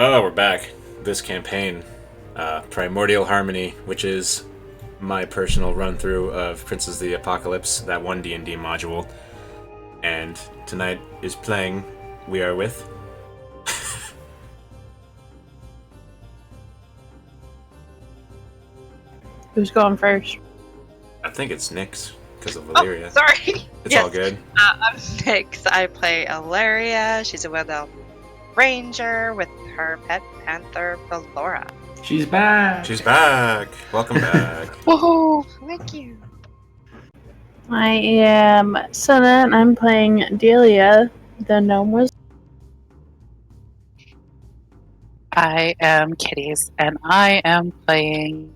Oh, we're back. This campaign, Primordial Harmony, which is my personal run-through of Princes of the Apocalypse, that one D&D module. And tonight is playing We Are With. Who's going first? I think it's Nyx, because of Oh, Valyria. sorry. It's all good. I'm Nyx. I play Ilaria. She's a Wood Elf Ranger with her pet panther, Valora. She's back. She's back. Welcome back. Woohoo! Thank you. I am Senna, and I'm playing Delia, the gnome wizard. I am Kitties, and I am playing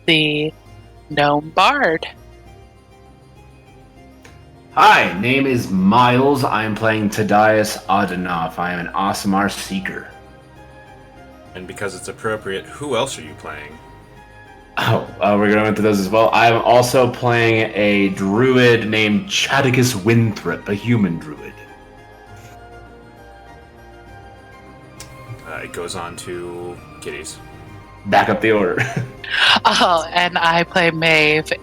the Gnome Bard. Hi, name is Miles. I am playing Tadias Adenov. I am an Aasimar Seeker. And because it's appropriate, who else are you playing? We're going into those as well. I'm also playing a druid named Chadicus Winthrop, a human druid. It goes on to Kitties. Back up the order. Oh, and I play Maeve,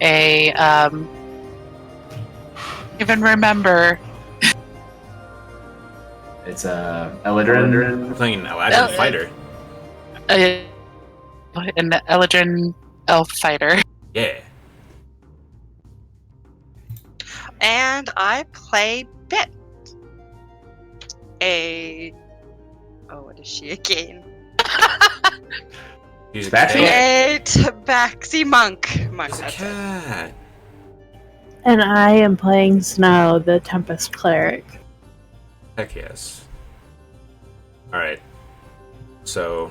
even remember. It's Eladrin. We're playing an Aladdin fighter. An Eladrin elf fighter. Yeah. And I play Bit. What is she again? He's a Tabaxi? cat. A Tabaxi monk. He's a That's it. cat. And I am playing Snow, the Tempest Cleric. Heck yes. Alright. So,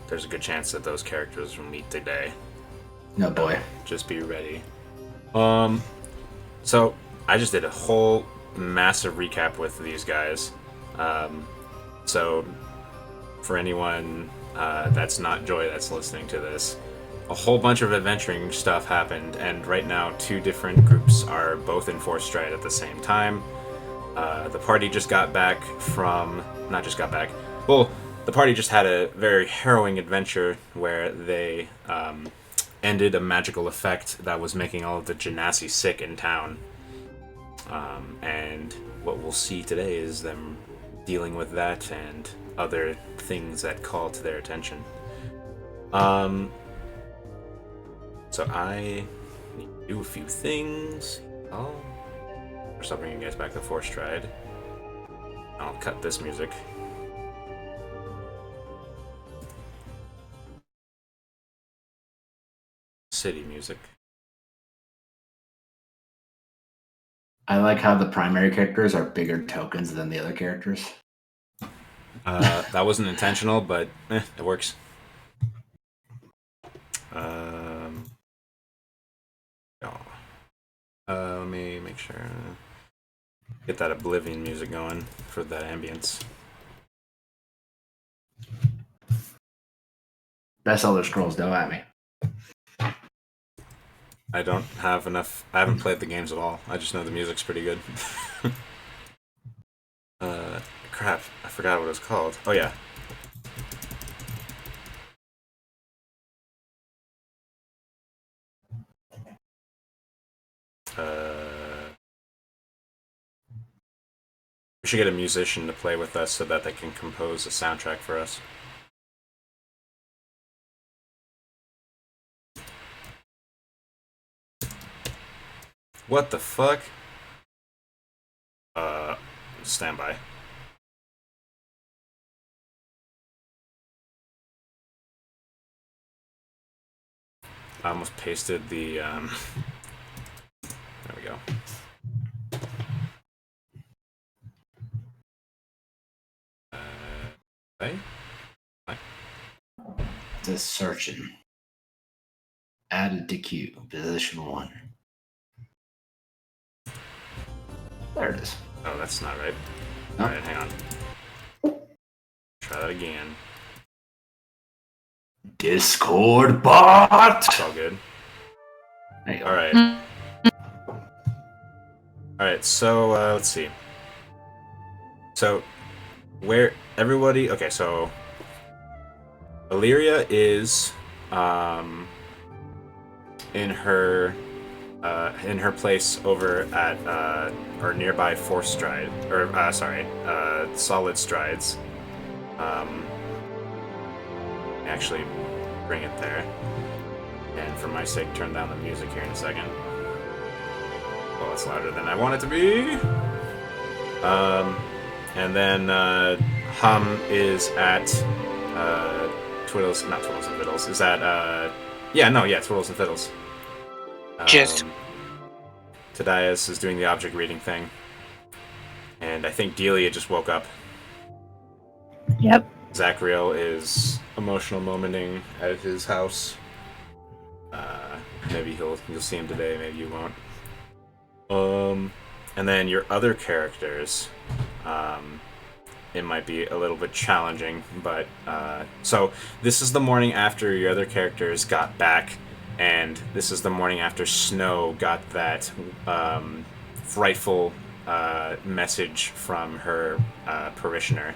there's a good chance that those characters will meet today. No boy. Just be ready. So, I just did a whole massive recap with these guys. So, for anyone that's not Joy that's listening to this, a whole bunch of adventuring stuff happened, and right now 2 different groups are both in Force Stride at the same time. The party just got back from... Not just got back. Well, the party just had a very harrowing adventure where they ended a magical effect that was making all of the Genasi sick in town. And what we'll see today is them dealing with that and other things that call to their attention. So I need to do a few things. First I'll bring you guys back to Force Stride. I'll cut this music. City music. I like how the primary characters are bigger tokens than the other characters. That wasn't intentional, but it works. Let me make sure. Get that Oblivion music going for that ambience. Best Elder Scrolls, don't at me. I don't have enough. I haven't played the games at all. I just know the music's pretty good. Crap. I forgot what it was called. Oh, yeah. We should get a musician to play with us so that they can compose a soundtrack for us. What the fuck? Stand by. I almost pasted the, There we go. Right? Just searching. Added to queue. Position 1. There it is. Oh, that's not right. Oh. Alright, hang on. Try that again. Discord bot! It's all good. There you go. Alright. Alright, so, let's see. So, where everybody... Okay, so... Illyria is in her place over at or nearby Force Stride, or Solid Strides. Actually, bring it there, and for my sake, turn down the music here in a second. Well, it's louder than I want it to be. And then Hum is at Twiddles, not Twiddles and Fiddles. Is that Twiddles and Fiddles. Just Tadias is doing the object reading thing, and I think Delia just woke up. Yep. Zachriel is emotional momenting at his house. Maybe you'll see him today. Maybe you won't. And then your other characters, it might be a little bit challenging, but so this is the morning after your other characters got back, and this is the morning after Snow got that frightful message from her parishioner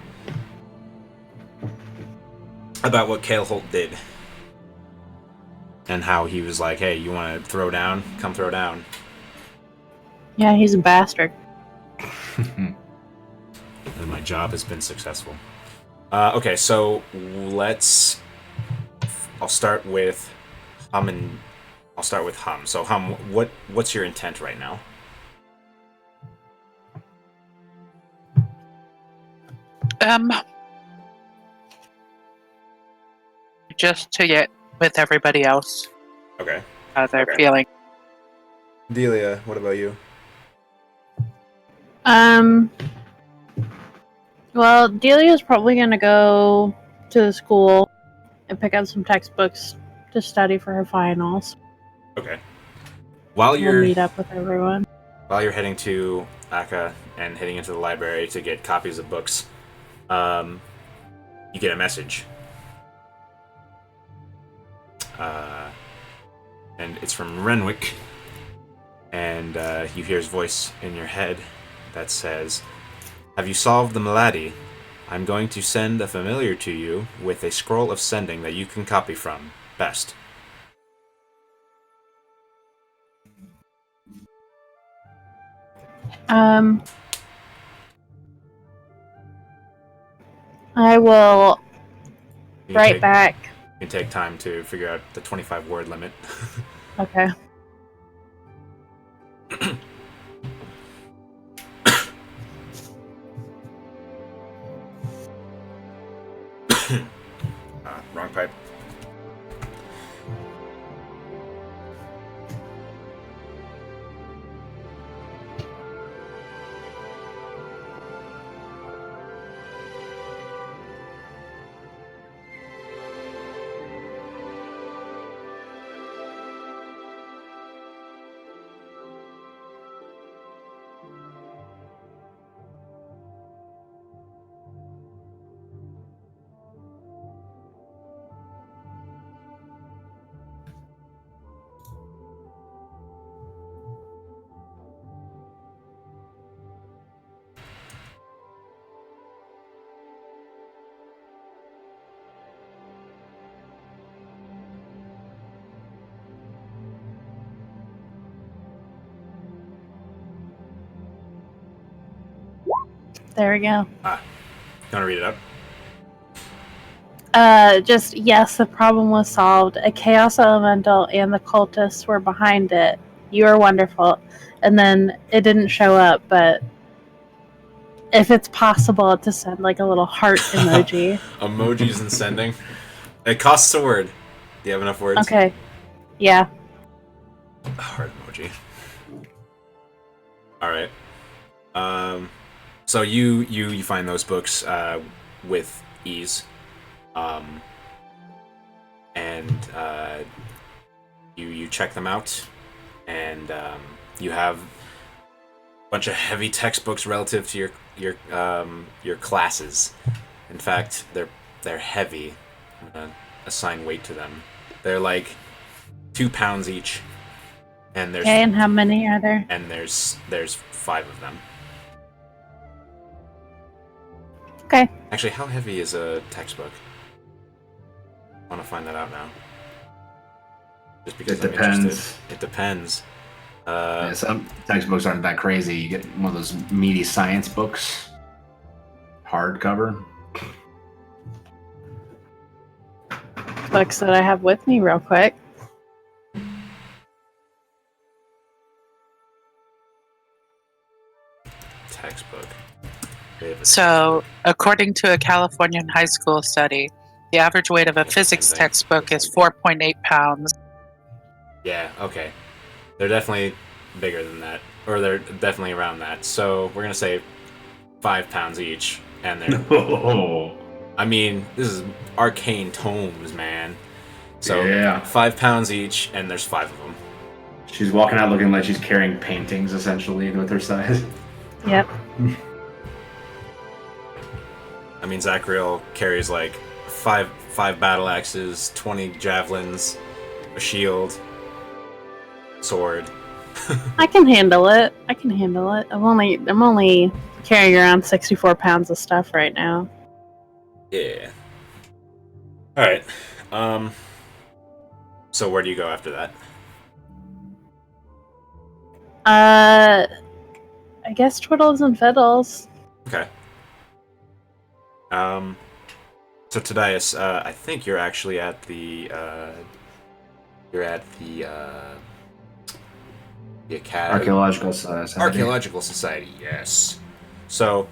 about what Cale Holt did, and how he was like, "Hey, you want to throw down? Come throw down." Yeah, he's a bastard. And my job has been successful. Okay, so I'll start with Hum. So Hum, what's your intent right now? just to get with everybody else Okay. how they're feeling. Delia, what about you? Well, Delia's probably gonna go to the school and pick up some textbooks to study for her finals. Okay. While We'll you're meet up with everyone. heading to Aka and heading into the library to get copies of books, you get a message. And it's from Renwick, and you hear his voice in your head that says, "Have you solved the malady? I'm going to send a familiar to you with a scroll of sending that you can copy from. Best." I will You can write take- back. You can take time to figure out the 25 word limit. Okay. Wrong pipe. There we go. You want to read it up? Just, yes, the problem was solved. A chaos elemental and the cultists were behind it. You are wonderful. And then it didn't show up, but if it's possible to send like a little heart emoji. Emojis and sending. It costs a word. Do you have enough words? Okay. Yeah. A heart emoji. All right. So you find those books with ease, and you check them out, and you have a bunch of heavy textbooks relative to your classes. In fact, they're heavy. I'm gonna assign weight to them. They're like 2 pounds each, and there's Okay, and how many are there? and there's 5 of them. Okay. Actually, how heavy is a textbook? I want to find that out now. Just because It I'm depends. interested. It depends. Yeah, some textbooks aren't that crazy. You get one of those meaty science books, hardcover. Books that I have with me, real quick. Textbook. They have a So, according to a Californian high school study, the average weight of a It's the same physics thing. textbook is 4.8 pounds. Yeah, okay. They're definitely bigger than that. Or they're definitely around that. So we're going to say 5 pounds each. And they're. Oh, I mean, this is arcane tomes, man. So yeah. 5 pounds each, and there's 5 of them. She's walking out looking like she's carrying paintings, essentially, with her size. Yep. I mean, Zachriel carries like five battle axes, 20 javelins, a shield, sword. I can handle it. I'm only carrying around 64 pounds of stuff right now. Yeah. All right. So where do you go after that? I guess Twiddles and Fiddles. Okay. So Tadias, I think you're actually at the academy. Archaeological Society. Archaeological Society, yes. So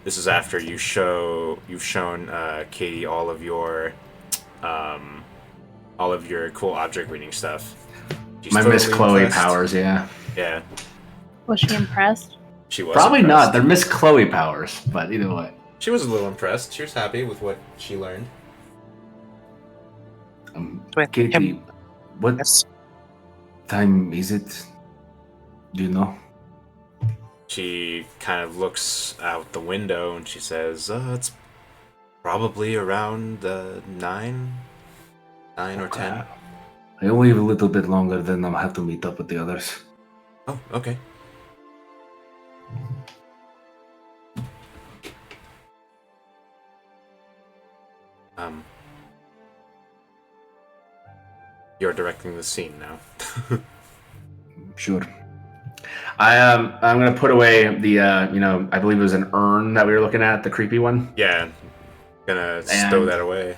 this is after you've shown Katie all of your cool object reading stuff. She's My Miss totally Chloe impressed. powers, yeah. Yeah, Was she impressed? she was Probably impressed. not. They're Miss Chloe powers, but either way. She was a little impressed. She was happy with what she learned. With Katie, him. what Yes. time is it? Do you know? She kind of looks out the window and she says, "It's probably around 9 or 10." I only have a little bit longer, then I'll have to meet up with the others. Oh, okay. You're directing the scene now. Sure. I'm gonna put away the I believe it was an urn that we were looking at, the creepy one. Yeah, gonna stow And- that away.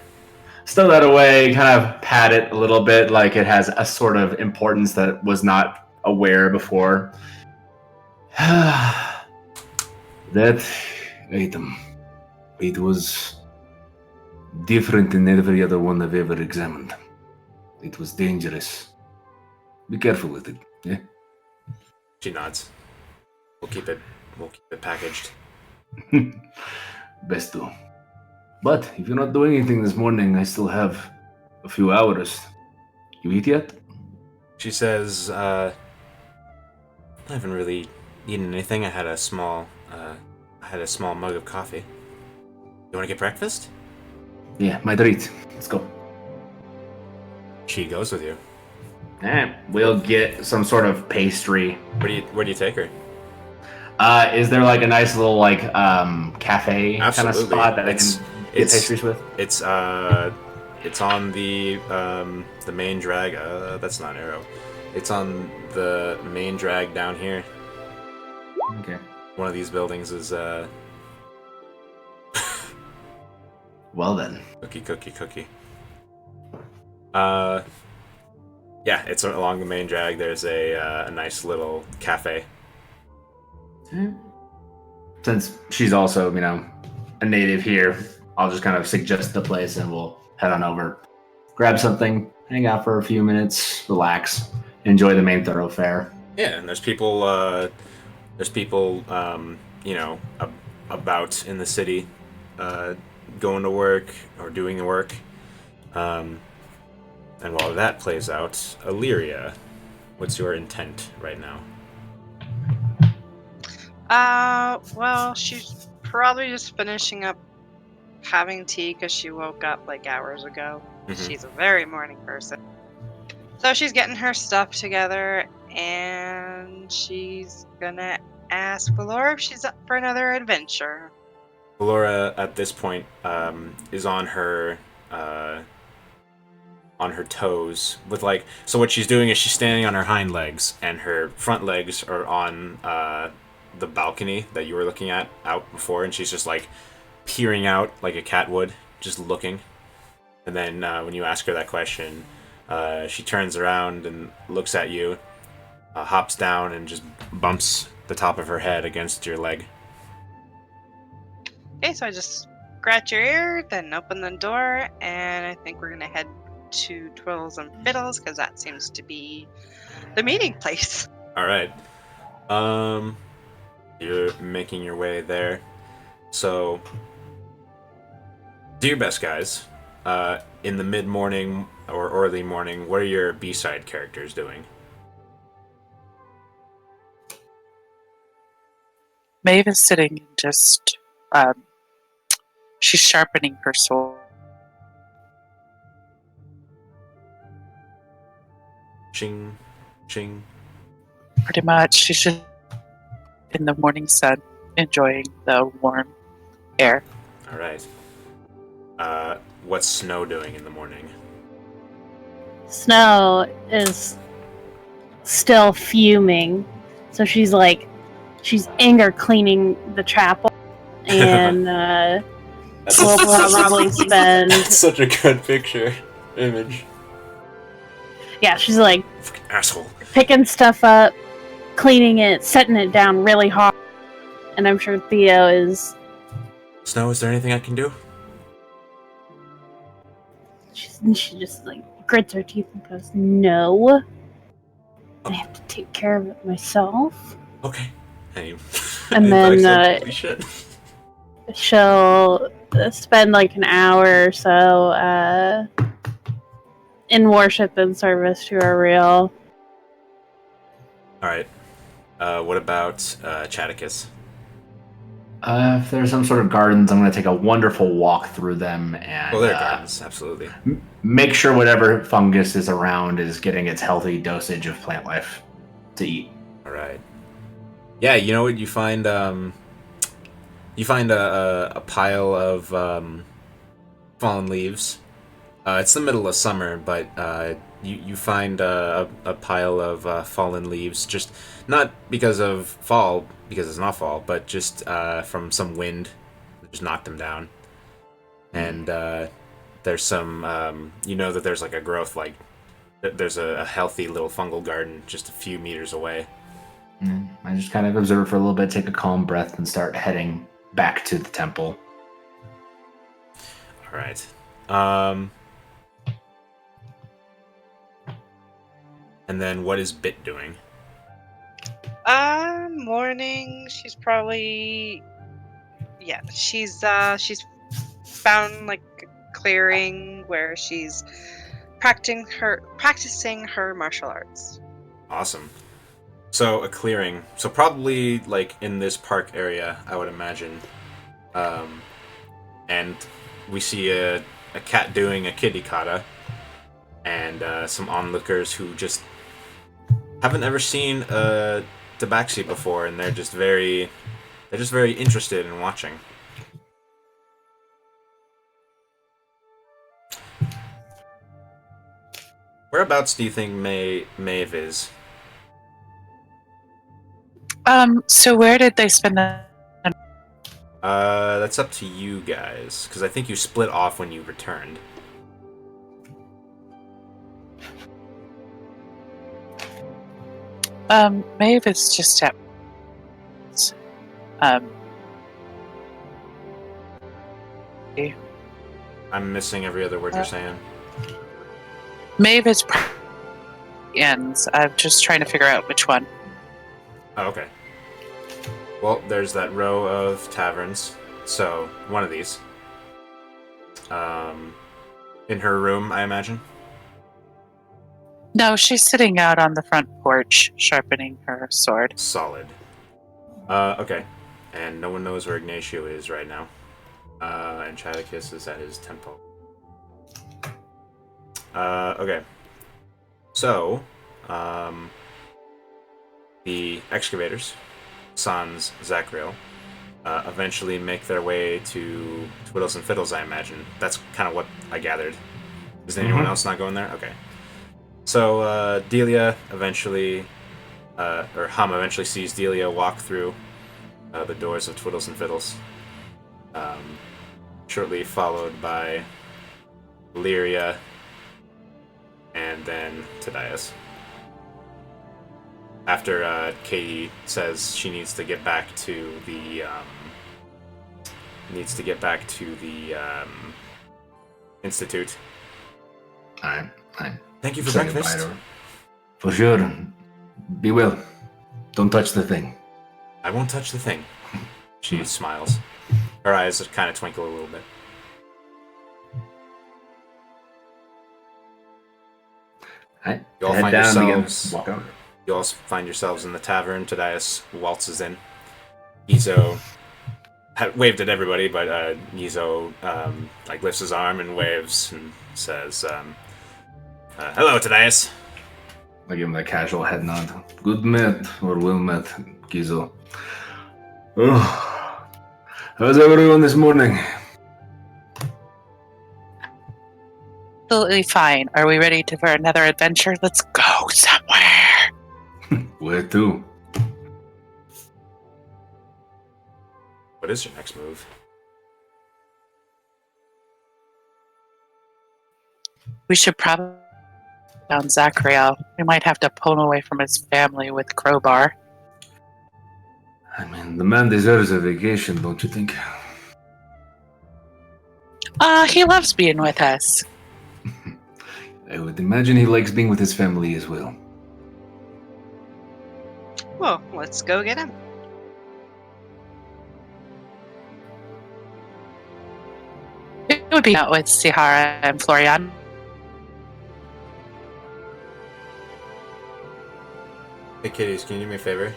Stow that away, kind of pat it a little bit like it has a sort of importance that was not aware before. That item, it was different than every other one I've ever examined. It was dangerous. Be careful with it, yeah? She nods. We'll keep it packaged. Best to. But if you're not doing anything this morning, I still have a few hours. You eat yet? She says, I haven't really eaten anything. I had a small mug of coffee. You want to get breakfast? Yeah, my treat. Let's go. She goes with you. We'll get some sort of pastry. Where do you take her? Is there like a nice little like cafe kind of Absolutely. spot that I can get pastries with? It's on the main drag. That's not an arrow. It's on the main drag down here. Okay. One of these buildings is Well then. cookie. Yeah, it's along the main drag. There's a nice little cafe. Since she's also, a native here, I'll just kind of suggest the place and we'll head on over. Grab something, hang out for a few minutes, relax, enjoy the main thoroughfare. Yeah, and there's people about in the city, going to work or doing the work. And while that plays out, Illyria, what's your intent right now? Well, she's probably just finishing up having tea because she woke up like hours ago. Mhm. She's a very morning person. So she's getting her stuff together and she's gonna ask Valor if she's up for another adventure. Laura at this point is on her toes with like, so what she's doing is she's standing on her hind legs and her front legs are on the balcony that you were looking at out before, and she's just like peering out like a cat would, just looking. And then when you ask her that question, she turns around and looks at you, hops down and just bumps the top of her head against your leg. Okay, so I just scratch your ear, then open the door, and I think we're gonna head to Twirls and Fiddles because that seems to be the meeting place. All right. You're making your way there. So, do your best, guys. In the mid-morning or early morning, what are your B-side characters doing? Maeve is sitting and just, she's sharpening her sword. Ching, ching. Pretty much, she's just in the morning sun, enjoying the warm air. All right. What's Snow doing in the morning? Snow is still fuming, so she's anger cleaning the chapel, and we'll probably spend. That's such a good image. Yeah, she's like Fucking asshole. picking stuff up, cleaning it, setting it down really hard, and I'm sure Theo is. Snow, is there anything I can do? She just like grits her teeth and goes, "No, I have to take care of it myself." Okay. Hey. And then Holy shit. she'll spend like an hour or so in worship and service to her real. All right. What about Chaticus? If there's some sort of gardens, I'm going to take a wonderful walk through them and Well, there are gardens, absolutely. make sure whatever fungus is around is getting its healthy dosage of plant life to eat. All right. Yeah, you know what? You find a pile of fallen leaves. It's the middle of summer, but you find a pile of fallen leaves. Just not because of fall, because it's not fall, but just from some wind that just knocked them down. And there's some, you know that there's like a growth, like there's a healthy little fungal garden just a few meters away. I just kind of observe for a little bit, take a calm breath, and start heading back to the temple. All right. And then what is Bit doing? Morning. She's probably she's found like a clearing where she's practicing her martial arts. Awesome. So a clearing. So probably like in this park area, I would imagine. And we see a cat doing a kitty kata, and some onlookers who just haven't ever seen a tabaxi before, and they're just very interested in watching. Whereabouts do you think Maeve is? So where did they spend the... That's up to you guys, because I think you split off when you returned. Maeve is just at... I'm missing every other word you're saying. Maeve is... ends. I'm just trying to figure out which one. Oh, okay. Well, there's that row of taverns. So, one of these. In her room, I imagine? No, she's sitting out on the front porch, sharpening her sword. Solid. Okay. And no one knows where Ignacio is right now. And Chalicus is at his temple. Okay. So, the Excavators, Sans Zachriel, eventually make their way to Twiddles and Fiddles, I imagine. That's kind of what I gathered. Is anyone else not going there? Okay. So Delia eventually, or Hum eventually sees Delia walk through the doors of Twiddles and Fiddles. Shortly followed by Lyria and then Tadias. After Katie says she needs to get back to the institute. I Thank you for say breakfast. goodbye to her. For sure. Be well. Don't touch the thing. I won't touch the thing. She smiles. Her eyes kind of twinkle a little bit. Right. You all Head find down yourselves. again. Walk out. You all find yourselves in the tavern. Tadias waltzes in. Izo waved at everybody, but Izo like lifts his arm and waves and says, "Hello, Tadias." I give him a casual head nod. Good met, or well met, Gizo. Oh, how's everyone this morning? Absolutely fine. Are we ready for another adventure? Let's go somewhere. Where to? What is your next move? We should probably down Zachriel. We might have to pull him away from his family with crowbar. I mean, the man deserves a vacation, don't you think? He loves being with us. I would imagine he likes being with his family as well. Well, let's go get him. It would be out with Sihara and Florian. Hey, Kitties, can you do me a favor?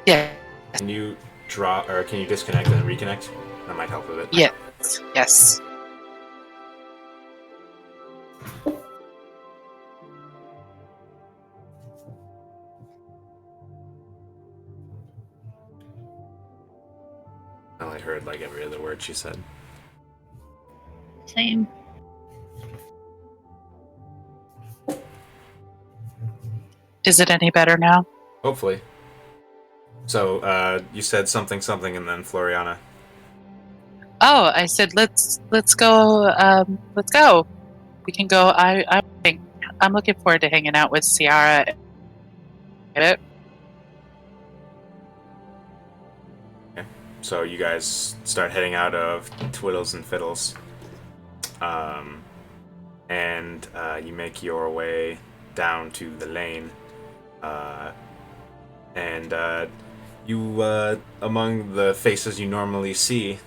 Yeah. Can you can you disconnect and reconnect? That might help with it. Yes. Yes. I only heard like every other word she said. Same. Is it any better now? Hopefully. So, you said something, and then Floriana. Oh, I said let's go. Let's go. We can go. I'm looking forward to hanging out with Ciara. Get it? So you guys start heading out of Twiddles and Fiddles. And you make your way down to the lane. And you, among the faces you normally see,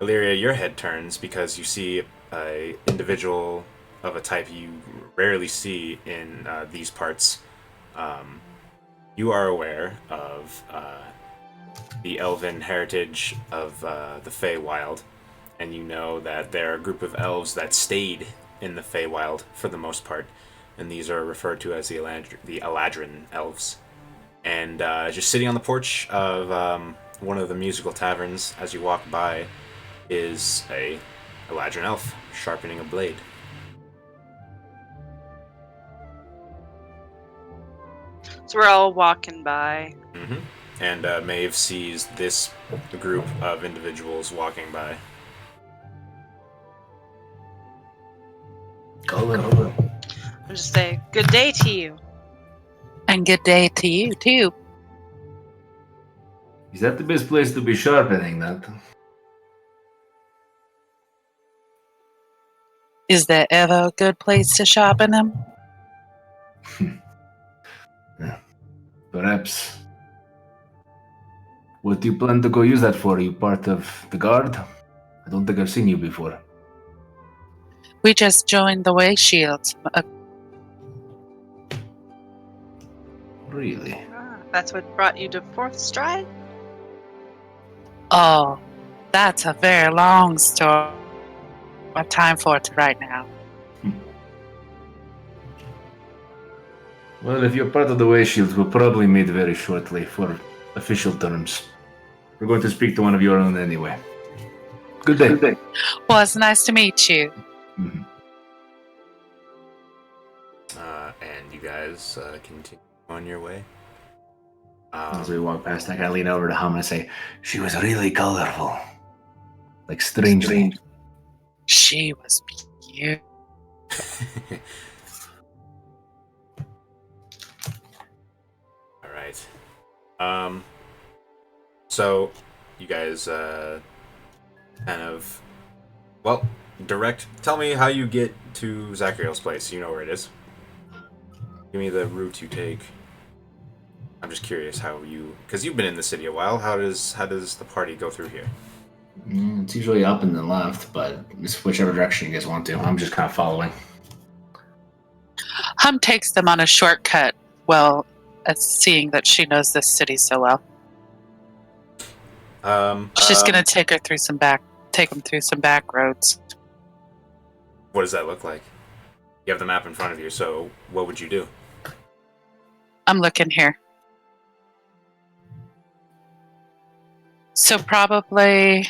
Illyria, your head turns because you see a individual of a type you rarely see in these parts. You are aware of the elven heritage of the Feywild, and you know that there are a group of elves that stayed in the Feywild for the most part, and these are referred to as the Eladrin elves. And just sitting on the porch of one of the musical taverns as you walk by is a Eladrin elf sharpening a blade. So we're all walking by. Mm-hmm. And Maeve sees this group of individuals walking by. I'll just say, good day to you. And good day to you too. Is that the best place to be sharpening that? Is there ever a good place to sharpen them? Yeah, perhaps. What do you plan to go use that for? Are you part of the guard? I don't think I've seen you before. We just joined the Way Shield. Really? That's what brought you to Fourth Stride? Oh, that's a very long story. What time for it right now? Well, if you're part of the Way Shield, we'll probably meet very shortly for official terms. We're going to speak to one of your own anyway. Good day. Good day. Well, it's nice to meet you. Mm-hmm. And you guys continue on your way. As we walk past, I kind of lean over to Hum and say, "She was really colorful, like strangely." She was beautiful. All right. So you guys kind of, well, direct. Tell me how you get to Zachariel's place. You know where it is. Give me the route you take. I'm just curious how you, because you've been in the city a while. How does the party go through here? It's usually up and then left, but it's whichever direction you guys want to. I'm just kind of following. Hum takes them on a shortcut, well, seeing that she knows this city so well. She's gonna take them through some back roads. What does that look like? You have the map in front of you, so what would you do? I'm looking here. So probably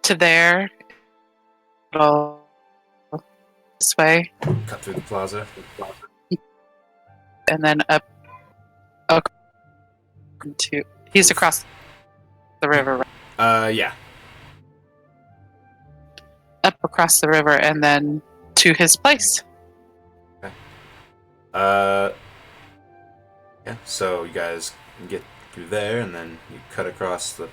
to there. This way. Cut through the plaza. And then up to he's across the river. Yeah. Up across the river and then to his place. Okay. Yeah, so you guys get through there and then you cut across the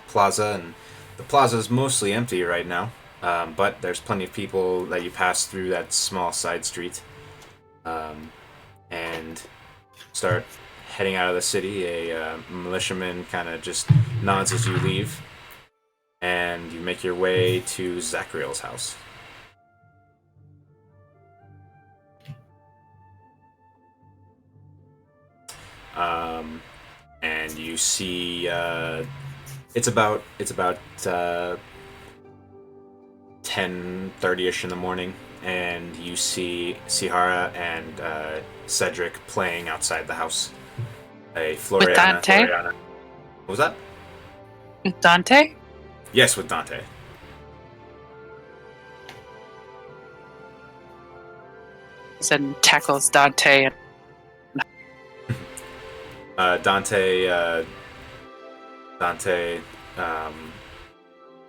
plaza, and the plaza is mostly empty right now. But there's plenty of people that you pass through that small side street. And start heading out of the city. A militiaman kind of just nods as you leave, and you make your way to Zachariel's house. And you see it's about 10:30ish in the morning, and you see Sihara and Cedric playing outside the house. Floriana. With Dante? What was that? With Dante? Yes, with Dante. And tackles Dante. Dante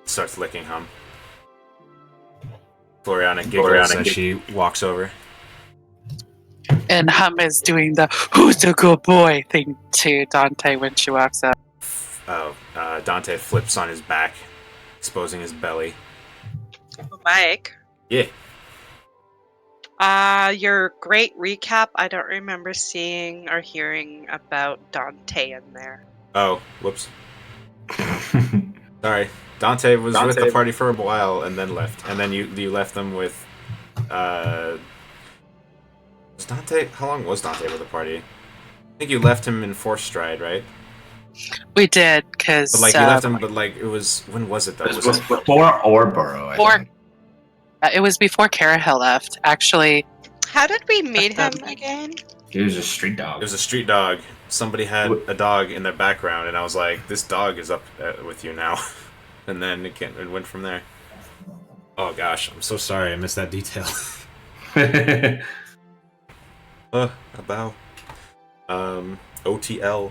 starts licking Hum. Floriana giggles as she walks over. And Hum is doing the "who's a good boy" thing to Dante when she walks up. Dante flips on his back, exposing his belly. Mike. Yeah. Your great recap. I don't remember seeing or hearing about Dante in there. Oh, whoops. Sorry. Dante was with the party for a while and then left. And then you left them with was Dante, how long was Dante with the party? I think you left him in Force Stride, right? We did, because... But like, you left him, but like, it was... When was it, though? It was before Orboro, I think. It was before Carahill left, actually. How did we meet him again? He was a street dog. It was a street dog. Somebody had a dog in their background, and I was like, this dog is up with you now. And then it went from there. Oh gosh, I'm so sorry I missed that detail. About OTL.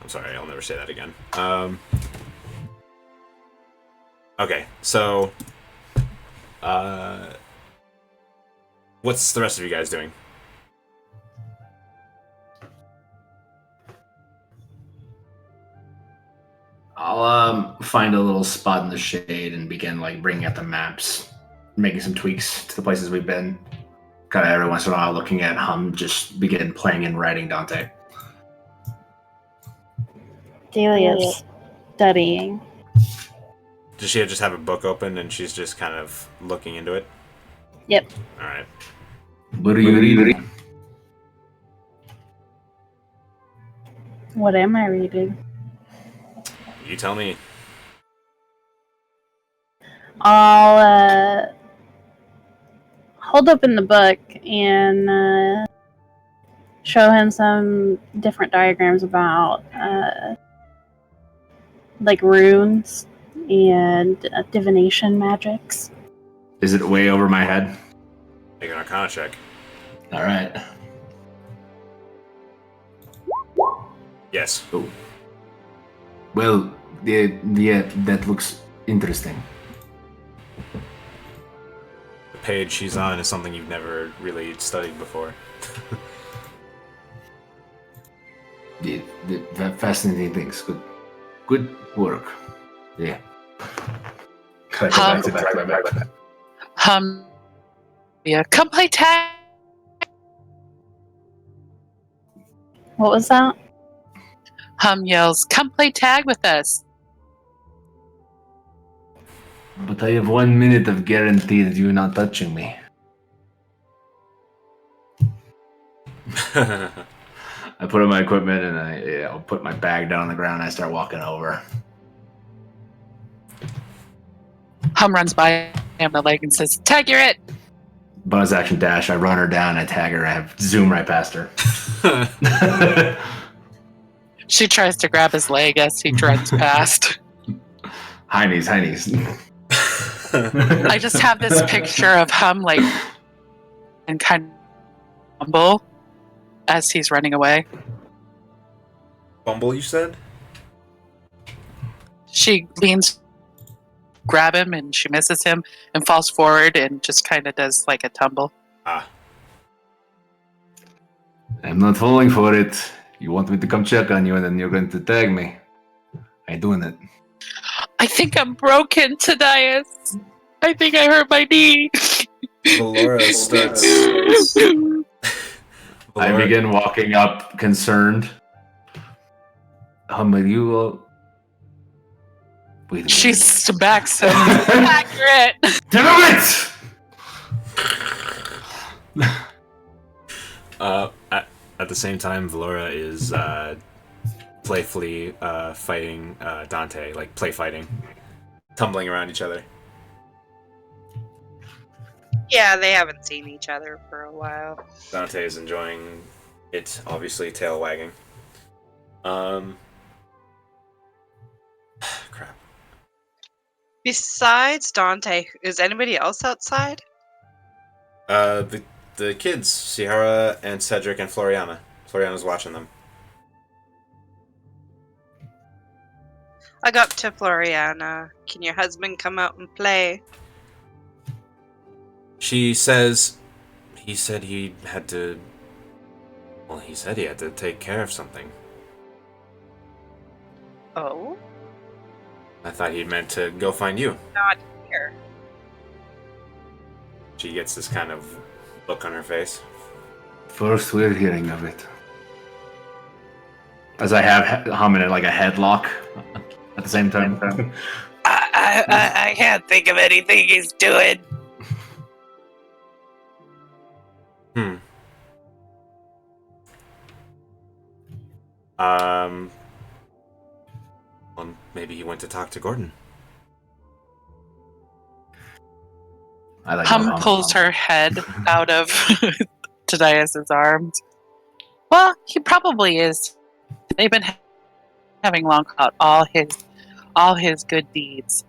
I'm sorry, I'll never say that again. Okay, so what's the rest of you guys doing? I'll find a little spot in the shade and begin like bringing out the maps, making some tweaks to the places we've been. Kind of every once in a while looking at Hum just begin playing and writing Dante. Delia's studying. Does she just have a book open and she's just kind of looking into it? Yep. Alright. What are you reading? What am I reading? You tell me. I'll hold open the book and show him some different diagrams about like runes and divination magics. Is it way over my head? Make an Arcana check. All right. Yes. Oh. Well, yeah, that looks interesting. The page she's on is something you've never really studied before. The fascinating things. Good work. Yeah. Yeah, come play tag. What was that? Yells, come play tag with us. But I have 1 minute of guarantee that you're not touching me. I put on my equipment and I'll put my bag down on the ground and I start walking over. Runs by him the leg and says, tag, you're it. Bonus action dash, I run her down, I tag her, I zoom right past her. She tries to grab his leg as he runs past. Heinies. I just have this picture of like and kind of humble as he's running away. Bumble, you said? She leans, grab him, and she misses him and falls forward and just kind of does like a tumble. I'm not falling for it. You want me to come check on you and then you're going to tag me. I ain't doing it. I think I'm broken, Tadias. I think I hurt my knee. Valora starts... I begin walking up, concerned. Are you all... Wait a minute. She smacks him. Accurate. Damn it! At the same time, Valora is playfully fighting Dante, like play fighting, tumbling around each other. Yeah, they haven't seen each other for a while. Dante is enjoying it, obviously tail wagging. Crap. Besides Dante, is anybody else outside? The kids, Sierra and Cedric and Floriana. Floriana's watching them. I got to Floriana. Can your husband come out and play? She says he said he had to... Well, he said he had to take care of something. Oh? I thought he meant to go find you. Not here. She gets this kind of look on her face. First we're hearing of it. As I have him in like a headlock at the same time. I can't think of anything he's doing. Well, maybe he went to talk to Gordon. Pulls her head out of Tadias' arms. Well, he probably is. They've been having long out all his good deeds.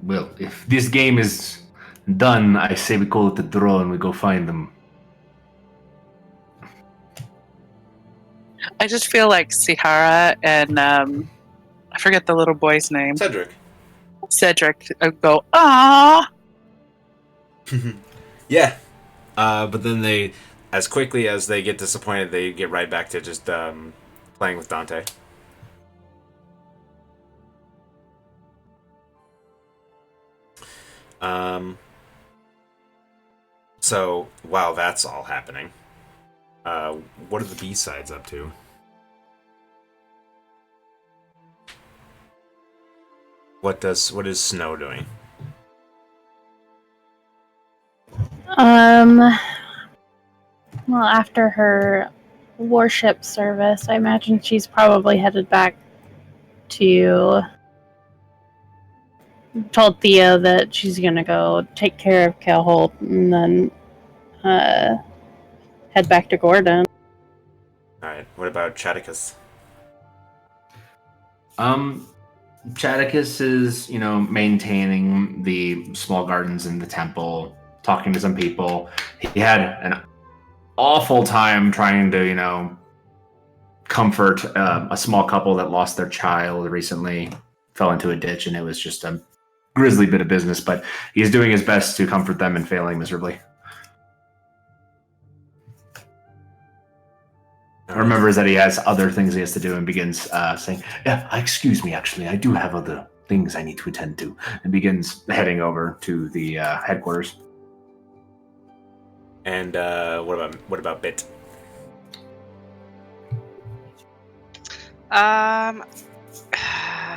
Well, if this game is done, I say we call it a draw and we go find them. I just feel like Sihara and I forget the little boy's name. Cedric go, ah. Yeah. But then they, as quickly as they get disappointed, they get right back to just playing with Dante. So, while that's all happening, what are the B-sides up to? What is Snow doing? Well, after her warship service, I imagine she's probably headed back to told Thea that she's gonna go take care of Cal Holt and then head back to Gordon. All right. What about Chaticus? Chaticus is, maintaining the small gardens in the temple, talking to some people. He had an awful time trying to, comfort a small couple that lost their child recently, fell into a ditch, and it was just a grisly bit of business, but he's doing his best to comfort them and failing miserably. Remembers that he has other things he has to do and begins saying, "Yeah, excuse me, actually, I do have other things I need to attend to," and begins heading over to the headquarters. And what about Bit?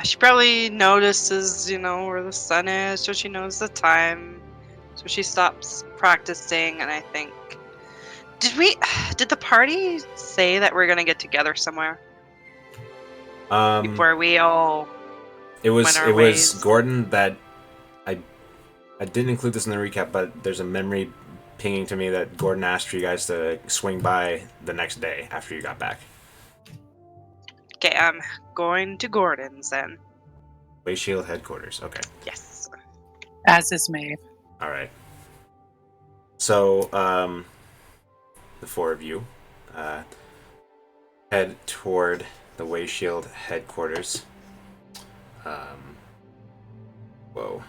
She probably notices, where the sun is, so she knows the time. So she stops practicing, and I think, did the party say that we're gonna get together somewhere before we all? It was went our it ways? was Gordon that I didn't include this in the recap, but there's a memory pinging to me that Gordon asked for you guys to swing by the next day after you got back. Okay, I'm going to Gordon's then. Wayshield headquarters. Okay. Yes. As is Maeve. All right. So, the four of you head toward the Wayshield headquarters. Whoa.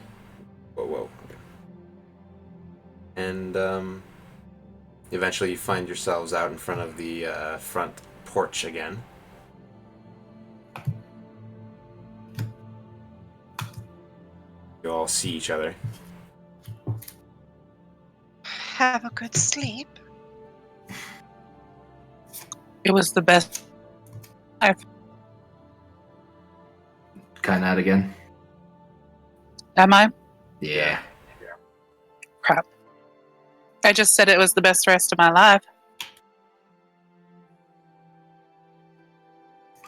Okay. And eventually you find yourselves out in front of the front porch again. You all see each other. Have a good sleep. It was the best. Kind out again. Am I? Yeah. Crap. I just said it was the best rest of my life.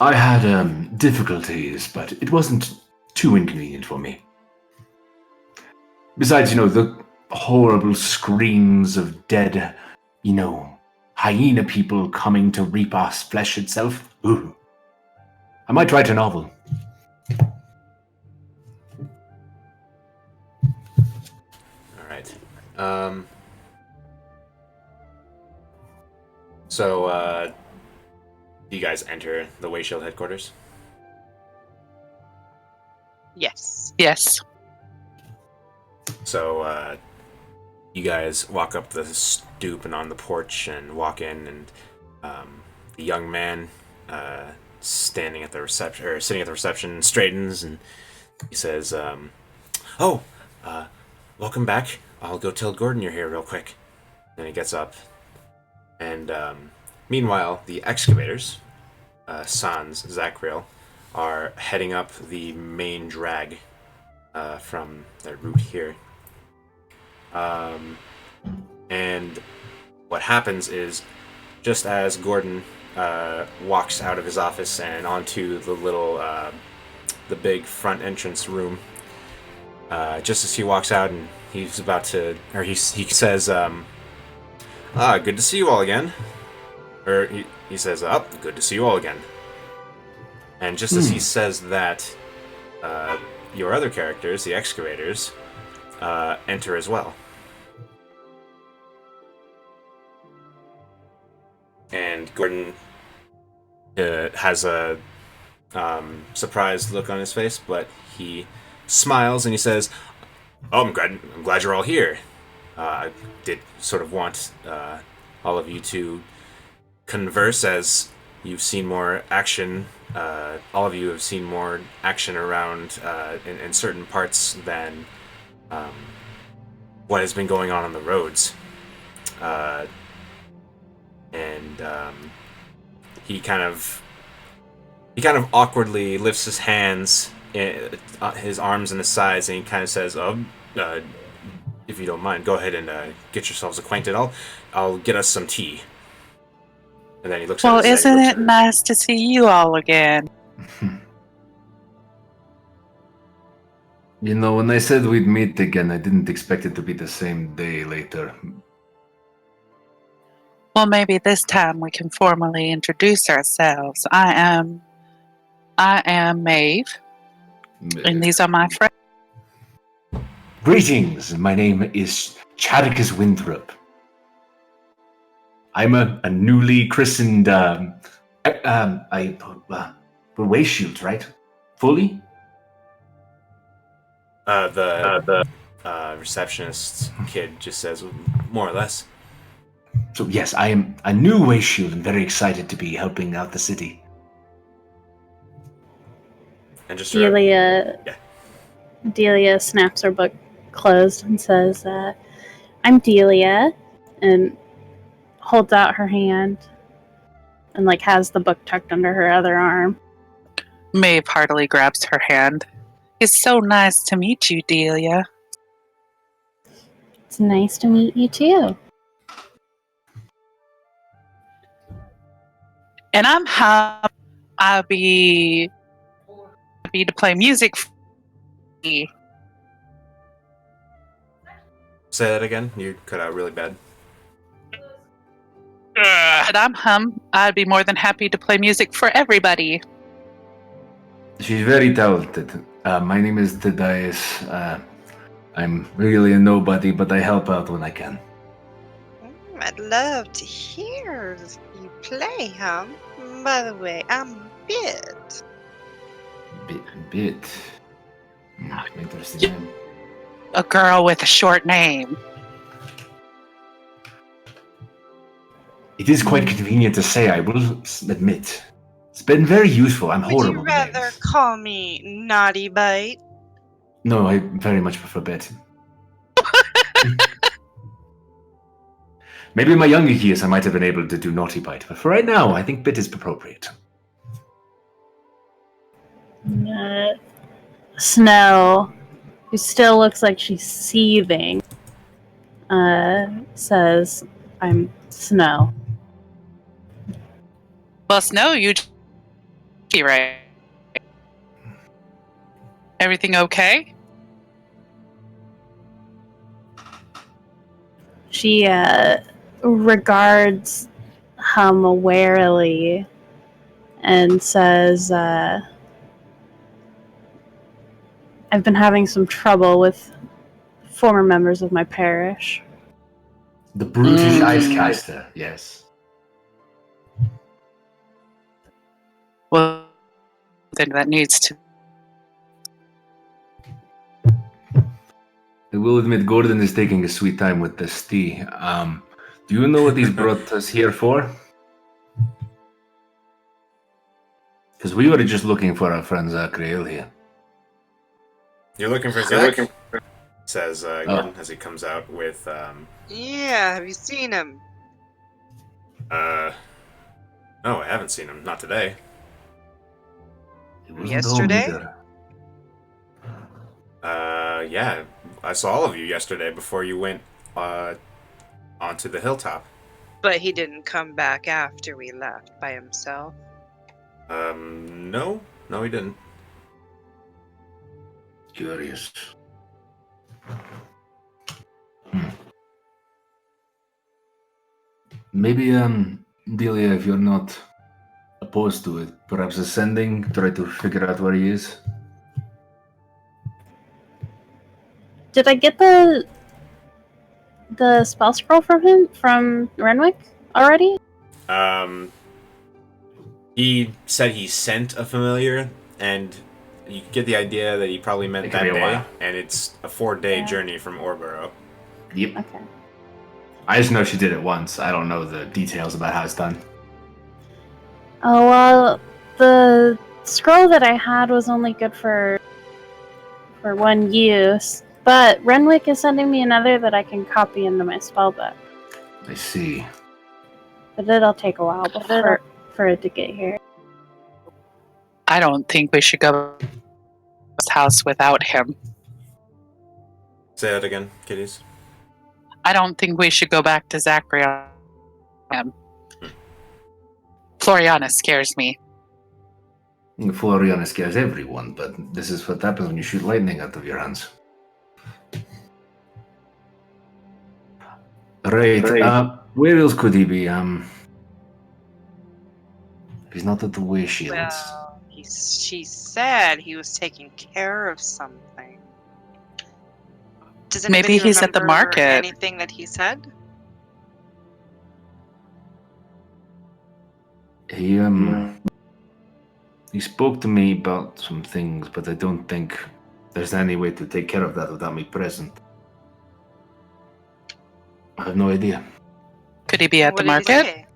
I had difficulties, but it wasn't too inconvenient for me. Besides, the horrible screams of dead, hyena people coming to reap our flesh itself. Ooh. I might write a novel. All right. So, you guys enter the Wayshield headquarters? Yes. Yes. So, you guys walk up the stoop and on the porch and walk in, and the young man standing at the reception, or sitting at the reception, straightens and he says, welcome back. I'll go tell Gordon you're here real quick. Then he gets up, and meanwhile, the Excavators, Sans, Zachriel, are heading up the main drag from their route here. And what happens is, just as Gordon walks out of his office and onto the big front entrance room, just as he walks out and he's about to, or he says, good to see you all again. Or he says, good to see you all again. And just as he says that, your other characters, the Excavators, enter as well. And Gordon has a surprised look on his face, but he smiles and he says, I'm glad you're all here. I did sort of want all of you to converse, as you've seen more action. All of you have seen more action around in certain parts than what has been going on the roads. And he kind of awkwardly lifts his hands, his arms and his sides, and he kind of says, if you don't mind, go ahead and get yourselves acquainted. I'll get us some tea. And then he looks Well, at his isn't it nice to see you all again? You know, when I said we'd meet again, I didn't expect it to be the same day later. Well, maybe this time we can formally introduce ourselves. I am Maeve, and these are my friends. Greetings, my name is Chadicus Winthrop. I'm a newly christened, waist shield, right? Fully? The receptionist kid just says, more or less. So yes, I am a new waist shield and very excited to be helping out the city. And just Delia, Yeah. Delia snaps her book closed and says, "I'm Delia," and holds out her hand, and like has the book tucked under her other arm. Maeve heartily grabs her hand. It's so nice to meet you, Delia. It's nice to meet you too. And I'm I'll be happy to play music for you. Say that again. You cut out really bad. And I'm I'd be more than happy to play music for everybody. She's very talented. My name is Thaddeus. I'm really a nobody, but I help out when I can. I'd love to hear you play, hum. By the way, I'm Bit. Bit. Interesting name. A girl with a short name. It is quite convenient to say, I will admit. It's been very useful. I'm Would horrible you with rather names. call me Naughty Bite? No, I very much prefer Bit. Maybe in my younger years I might have been able to do Naughty Bite, but for right now, I think Bit is appropriate. Snow, who still looks like she's seething, says, "I'm Snow." Well, Snow, you right. Everything okay? She regards Hum warily and says, "I've been having some trouble with former members of my parish." The brutish Icecaster, yes. Well, then that needs to. I will admit, Gordon is taking a sweet time with this tea. Do you know what he's brought us here for? Because we were just looking for our friend Zachriel here. You're looking for Zach? Says Gordon as he comes out with, Yeah, have you seen him? No, I haven't seen him. Not today. He wasn't Yesterday? home either. Yeah. I saw all of you yesterday before you went, onto the hilltop. But he didn't come back after we left by himself. No. No, he didn't. Curious. Maybe, Delia, if you're not opposed to it, perhaps ascending, try to figure out where he is. Did I get the spell scroll from him from Renwick already? He said he sent a familiar, and you get the idea that he probably meant It could that be a day, while. and it's a 4-day Yeah. journey from Orboro. Yep. Okay. I just know she did it once. I don't know the details about how it's done. Oh, well, the scroll that I had was only good for one use, but Renwick is sending me another that I can copy into my spellbook. I see. But it'll take a while for it to get here. I don't think we should go to his house without him. Say that again, kiddies. I don't think we should go back to Zachary. Floriana scares me. Floriana scares everyone, but this is what happens when you shoot lightning out of your hands. Right. Where else could he be? He's not at the way shields. Well, she said he was taking care of something. Does anybody Maybe he's at the remember market. anything that he said? He spoke to me about some things, but I don't think there's any way to take care of that without me present. I have no idea. Could he be at What the did he market? say?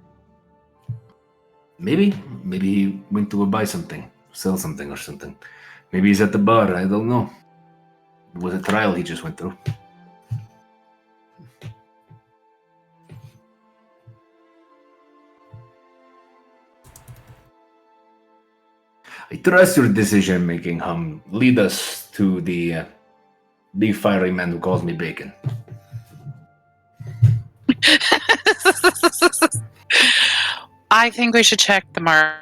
Maybe he went to go buy something, sell something or something. Maybe he's at the bar, I don't know. It was a trial he just went through. I trust your decision making, Hum. Lead us to the big fiery man who calls me bacon. I think we should check the market.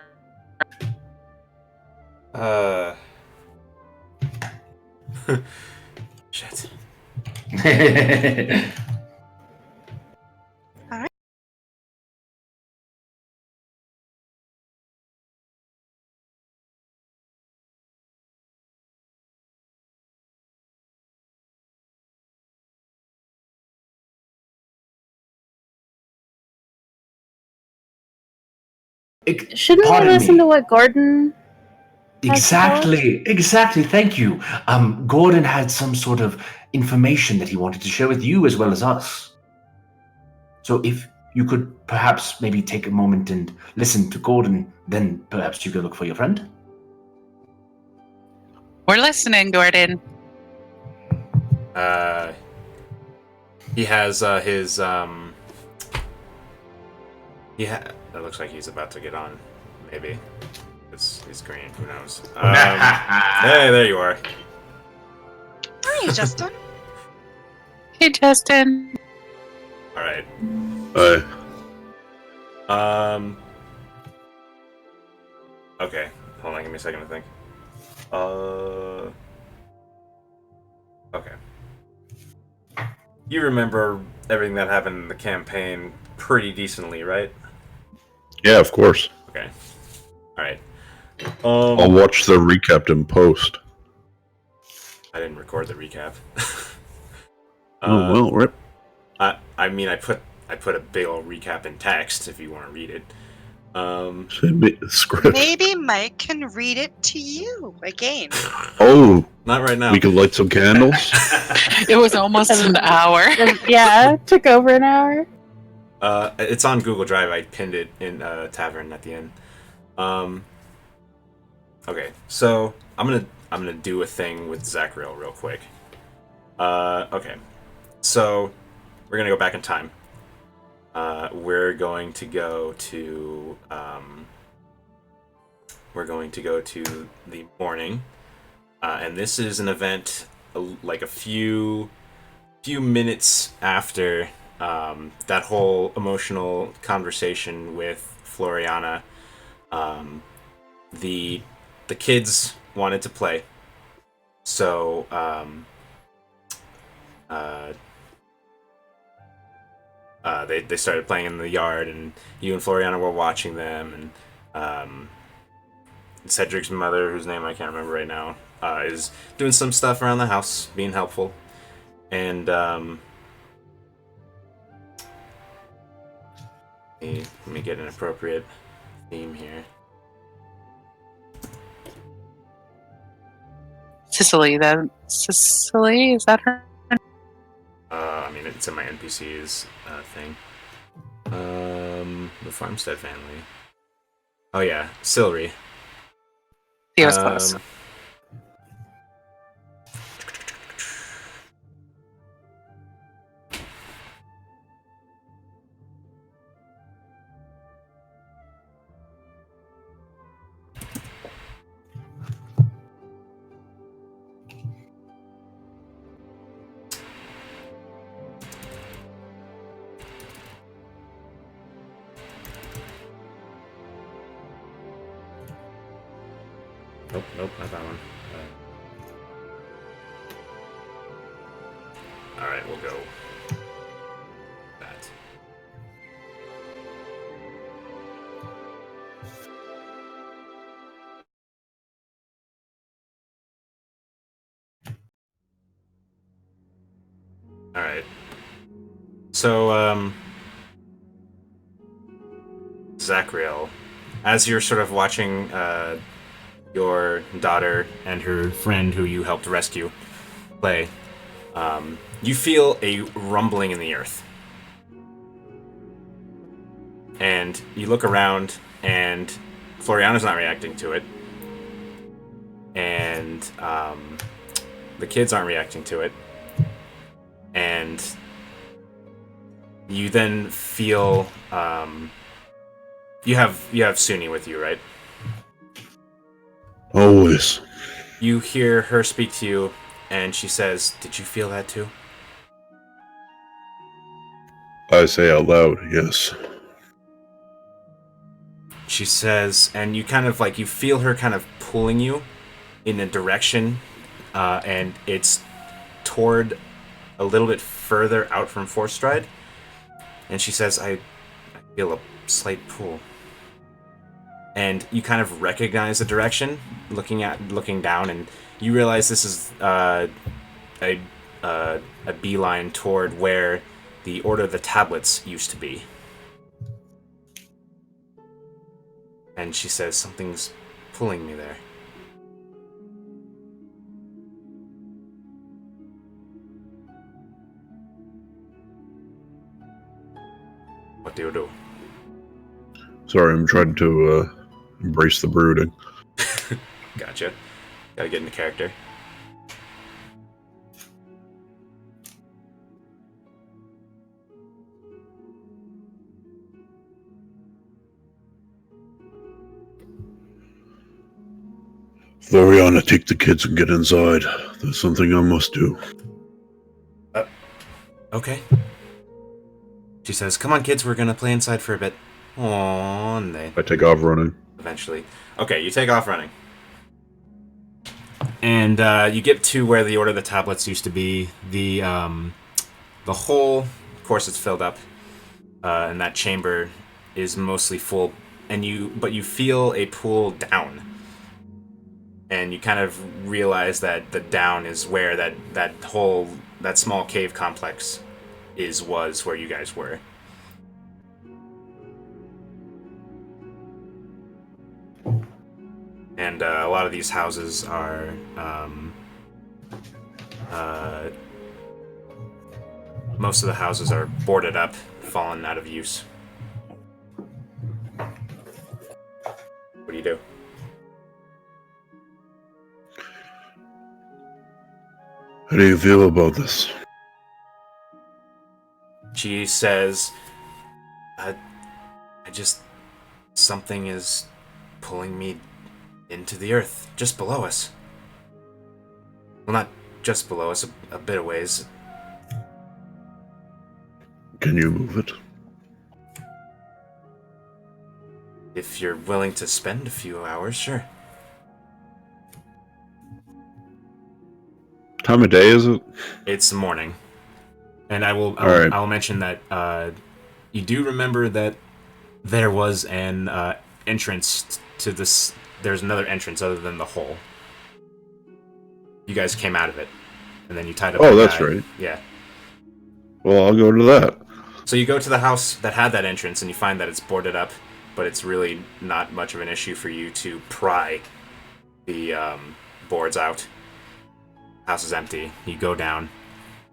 Shit. Shouldn't we Pardon listen me. to what Gordon has to tell us? Exactly. Thank you. Gordon had some sort of information that he wanted to share with you as well as us. So if you could perhaps maybe take a moment and listen to Gordon, then perhaps you could look for your friend. We're listening, Gordon. He has his That looks like he's about to get on. Maybe. He's green. Who knows? Hey, there you are. Hi, Justin. Hey, Justin. All right. Hi. Okay. Hold on. Give me a second to think. Okay. You remember everything that happened in the campaign pretty decently, right? Yeah, of course. Okay. All right. I'll watch the recap in post. I didn't record the recap. Oh well, rip. I mean, I put a big old recap in text if you want to read it. Send me the script. Maybe Mike can read it to you again. Oh, Not right now. we can light some candles. It was almost an hour. Yeah, it took over an hour. It's on Google Drive. I pinned it in Tavern at the end. Okay, so I'm gonna do a thing with Zachriel real quick. Okay, so we're gonna go back in time. We're going to go to the morning, and this is an event like a few minutes after that whole emotional conversation with Floriana. The kids wanted to play, so they started playing in the yard, and you and Floriana were watching them, and Cedric's mother, whose name I can't remember right now, is doing some stuff around the house, being helpful, and let me get an appropriate theme here. Cicely, is that her? I mean, it's in my NPCs thing. The Farmstead family. Oh yeah, Silry. He was close. Nope, nope, not that one. Alright, we'll go. That. Alright. So, Zachriel, as you're sort of watching your daughter and her friend who you helped rescue play, you feel a rumbling in the earth. And you look around, and Floriana's not reacting to it. And the kids aren't reacting to it. And you then feel you have Suni with you, right? Always. You hear her speak to you, and she says, "Did you feel that too?" I say out loud, yes. She says, and you kind of like, you feel her kind of pulling you in a direction, and it's toward a little bit further out from Fourth Stride. And she says, I feel a slight pull. And you kind of recognize the direction, looking down, and you realize this is a beeline toward where the Order of the Tablets used to be. And she says, something's pulling me there. What do you do? Sorry, I'm trying to embrace the brooding. Gotcha. Gotta get into character. Floriana, take the kids and get inside. There's something I must do. Okay. She says, come on kids, we're gonna play inside for a bit. Aww, and they I take off running. eventually. Okay, you take off running. And you get to where the Order of the Tablets used to be. The hole, of course it's filled up, and that chamber is mostly full, but you feel a pull down. And you kind of realize that the down is where that small cave complex was where you guys were. And a lot of these houses are most of the houses are boarded up, fallen out of use. What do you do? How do you feel about this? She says, something is pulling me into the earth, just below us. Well, not just below us, a bit of ways. Can you move it? If you're willing to spend a few hours, sure. Time of day is it? It's morning. And I will mention that you do remember that there was an entrance to this. There's another entrance other than the hole. You guys came out of it, and then you tied up. Oh, that's right. Yeah. Well, I'll go to that. So you go to the house that had that entrance, and you find that it's boarded up, but it's really not much of an issue for you to pry the boards out. House is empty. You go down,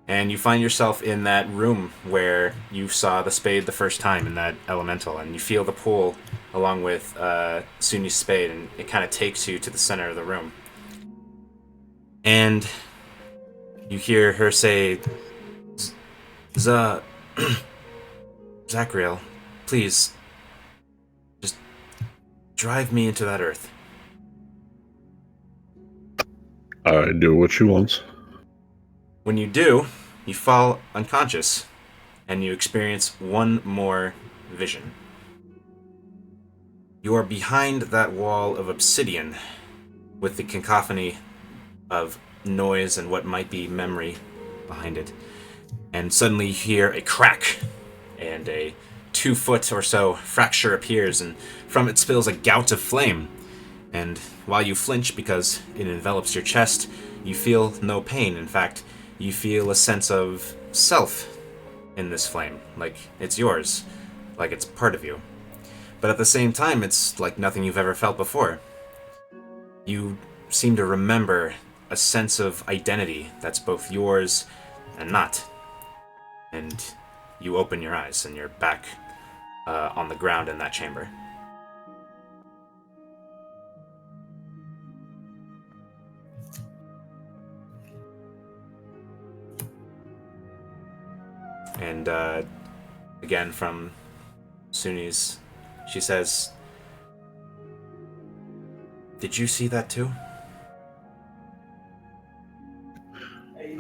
and you find yourself in that room where you saw the spade the first time in that elemental, and you feel the pull along with Suni's spade, and it kind of takes you to the center of the room. And you hear her say, Zachriel, please, just drive me into that earth. I do what she wants. When you do, you fall unconscious, and you experience one more vision. You are behind that wall of obsidian, with the cacophony of noise and what might be memory behind it. And suddenly you hear a crack, and a 2 foot or so fracture appears, and from it spills a gout of flame. And while you flinch because it envelops your chest, you feel no pain. In fact, you feel a sense of self in this flame, like it's yours, like it's part of you. But at the same time, it's like nothing you've ever felt before. You seem to remember a sense of identity that's both yours and not. And you open your eyes, and you're back on the ground in that chamber. And again from Suni's, she says, "Did you see that too?"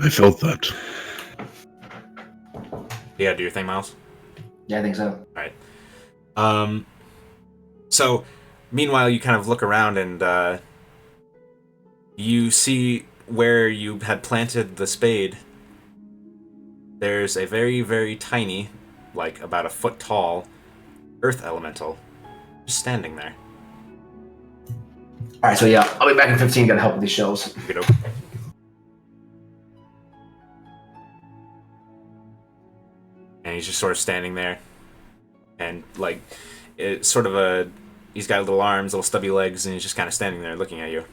I felt that. Yeah, do your thing, Miles. Yeah, I think so. Alright. So, meanwhile, you kind of look around and you see where you had planted the spade. There's a very, very tiny, like about a foot tall, earth elemental just standing there. Alright, so yeah, I'll be back in 15, gotta help with these shelves. You know? And he's just sort of standing there. And, like, it's sort of a... He's got little arms, little stubby legs, and he's just kind of standing there looking at you.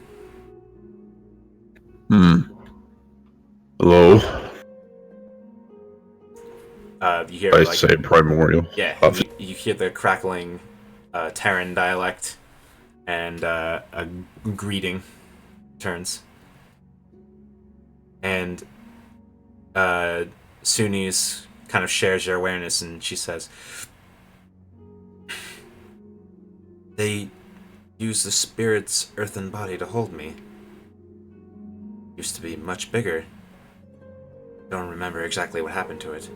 Hello? You hear, I like... say Primordial. Yeah, you hear the crackling Terran dialect, and a greeting turns. And Suni's kind of shares your awareness, and she says, "They used the spirit's earthen body to hold me. Used to be much bigger. Don't remember exactly what happened to it."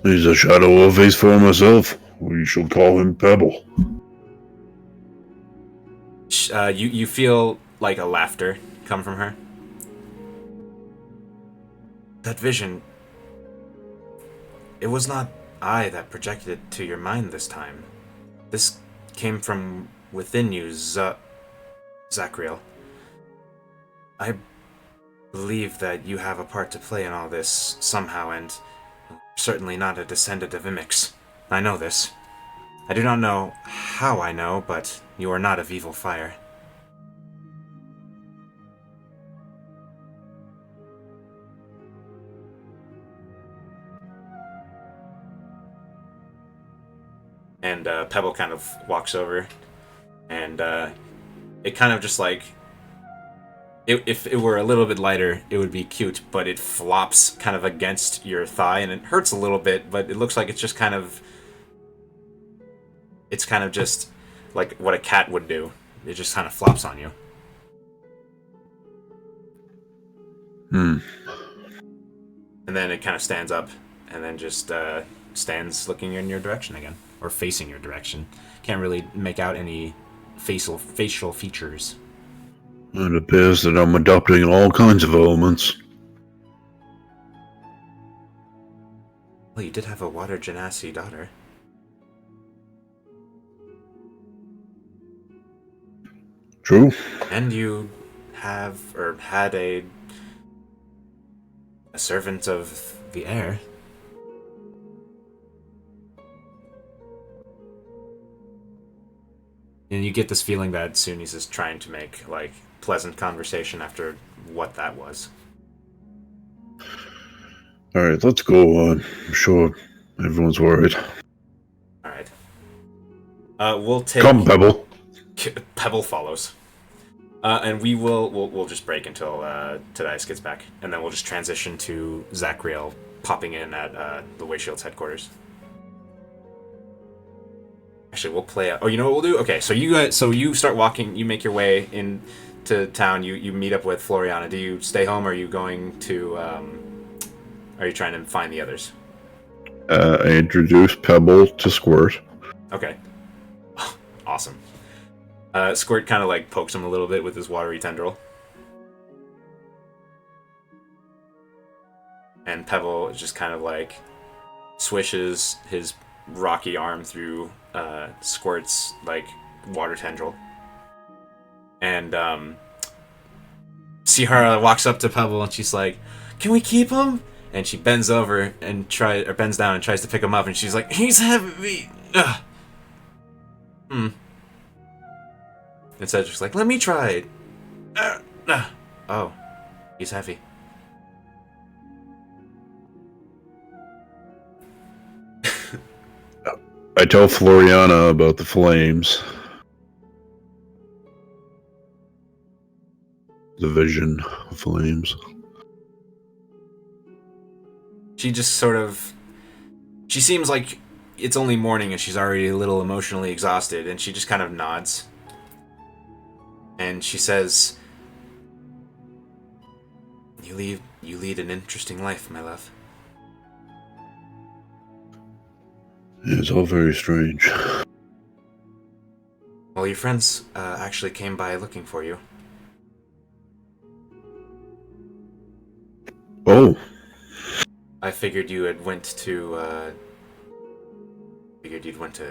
He's a shadow of his former self. We shall call him Pebble. You feel like a laughter come from her. "That vision, it was not I that projected it to your mind this time. This came from within you, Zachriel. I believe that you have a part to play in all this somehow, and certainly not a descendant of Imix. I know this. I do not know how I know, but you are not of evil fire." And Pebble kind of walks over, and it kind of just like, if it were a little bit lighter, it would be cute, but it flops kind of against your thigh, and it hurts a little bit, but it looks like it's just kind of, it's kind of just like what a cat would do. It just kind of flops on you. And then it kind of stands up, and then just stands looking in your direction again. Or facing your direction. Can't really make out any facial features. It appears that I'm adopting all kinds of elements. Well, you did have a water genasi daughter. True. And you have, or had a servant of the air. And you get this feeling that Sunis is trying to make, like, pleasant conversation after what that was. Alright, let's go. I'm sure everyone's worried. Alright. We'll take... Come, Pebble. Pebble follows. And we'll just break until Tadias gets back. And then we'll just transition to Zachriel popping in at the Wayshield's headquarters. Actually, we'll play out. Oh, you know what we'll do? Okay, so you start walking. You make your way into town. You meet up with Floriana. Do you stay home, or are you going to? Are you trying to find the others? I introduced Pebble to Squirt. Okay. Awesome. Squirt kind of like pokes him a little bit with his watery tendril. And Pebble just kind of like swishes his rocky arm through Squirt's like water tendril. And Sihara walks up to Pebble and she's like, "Can we keep him?" And she bends over and bends down and tries to pick him up, and she's like, "He's heavy." Ugh. And Cedric's like, "Let me try it." Oh, he's heavy. I tell Floriana about the flames. The vision of flames. She just sort of... She seems like it's only morning and she's already a little emotionally exhausted, and she just kind of nods. And she says, You lead an interesting life, my love." It's all very strange. Well, your friends actually came by looking for you. Oh. I figured you had went to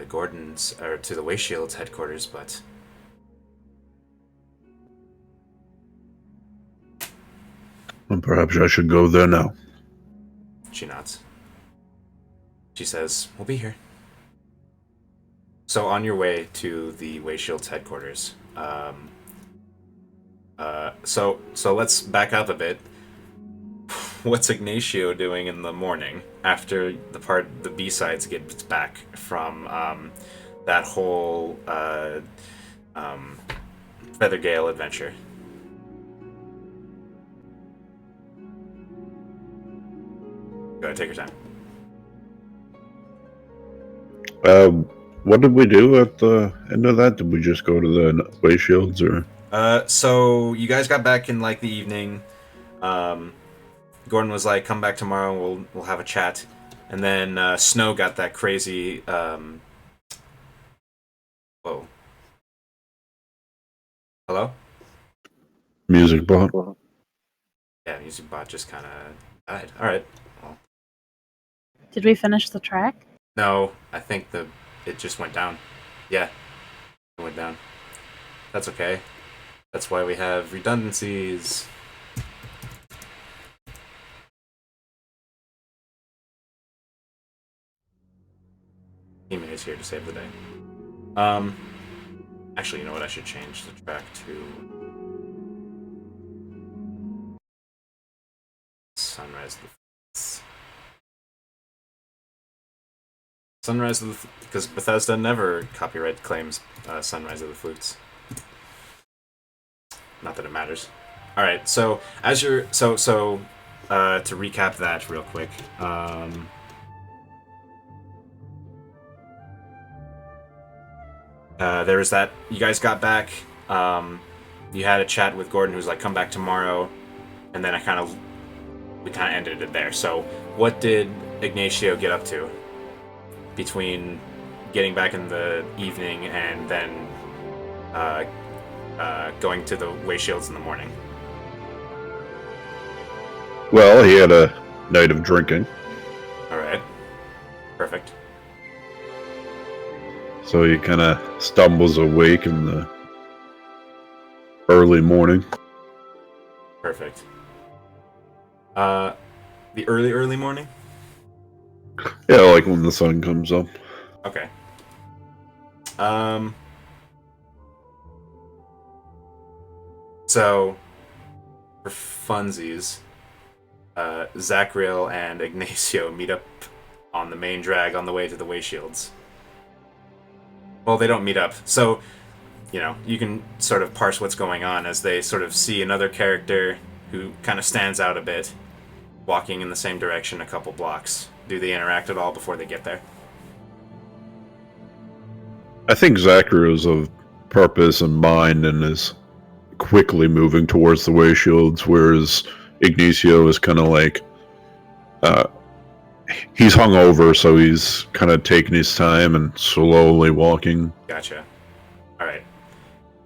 Gordon's, or to the Waystshield's headquarters, but Well, perhaps I should go there now. she nods. She says, "We'll be here." So on your way to the Waystshield's headquarters, so let's back up a bit. What's Ignacio doing in the morning after the B-sides gets back from that whole Feathergale adventure? Go ahead, take your time. What did we do at the end of that? Did we just go to the Wayshields, or? So you guys got back in like the evening. Gordon was like, "Come back tomorrow. We'll have a chat." And then Snow got that crazy. Whoa. Hello? Music bot. Yeah, music bot just kind of died. All right. Well, Did we finish the track? no, I think it just went down. Yeah, it went down. That's okay. That's why we have redundancies. Teammate is here to save the day. Actually, you know what? I should change the track to Sunrise of the Flutes. Sunrise of the because Bethesda never copyright claims Sunrise of the Flutes. Not that it matters. All right, so as you're to recap that real quick. There was that you guys got back. You had a chat with Gordon, who's like, "Come back tomorrow," and then we kind of ended it there. So, what did Ignacio get up to between getting back in the evening and then going to the Wayshields in the morning? Well, he had a night of drinking. All right, perfect. So he kind of stumbles awake in the early morning. Perfect. The early morning? Yeah, like when the sun comes up. Okay. So, for funsies, Zachriel and Ignacio meet up on the main drag on the way to the Wayshields. Well, they don't meet up. So, you can sort of parse what's going on as they sort of see another character who kind of stands out a bit, walking in the same direction a couple blocks. Do they interact at all before they get there? I think Zachary is of purpose and mind and is quickly moving towards the Wayshields, whereas Ignacio is kind of like he's hungover, so he's kind of taking his time and slowly walking. Gotcha. All right.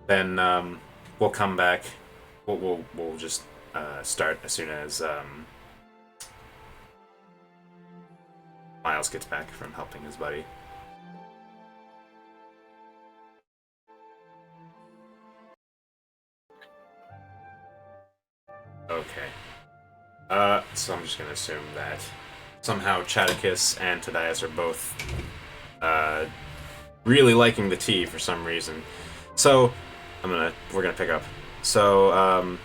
then we'll come back. We'll just start as soon as Miles gets back from helping his buddy. Okay. So I'm just gonna assume that somehow Chadicus and Tadias are both really liking the tea for some reason. So we're gonna pick up. So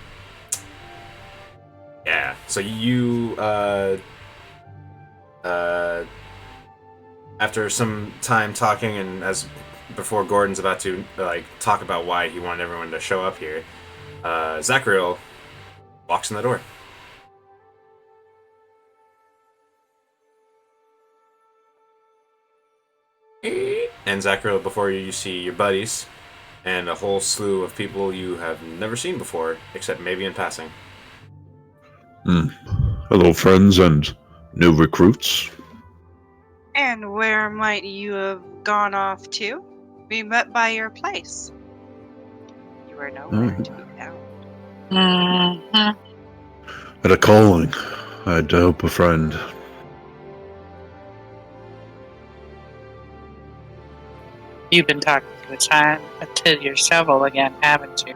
yeah. So you after some time talking, and as before Gordon's about to talk about why he wanted everyone to show up here, Zachariel walks in the door. And Zachariel, before you see your buddies and a whole slew of people you have never seen before, except maybe in passing. Hello, friends and new recruits. And where might you have gone off to? We met by your place. You are nowhere to be found. Mhm. At a calling, I had to help a friend. You've been talking to your shovel again, haven't you?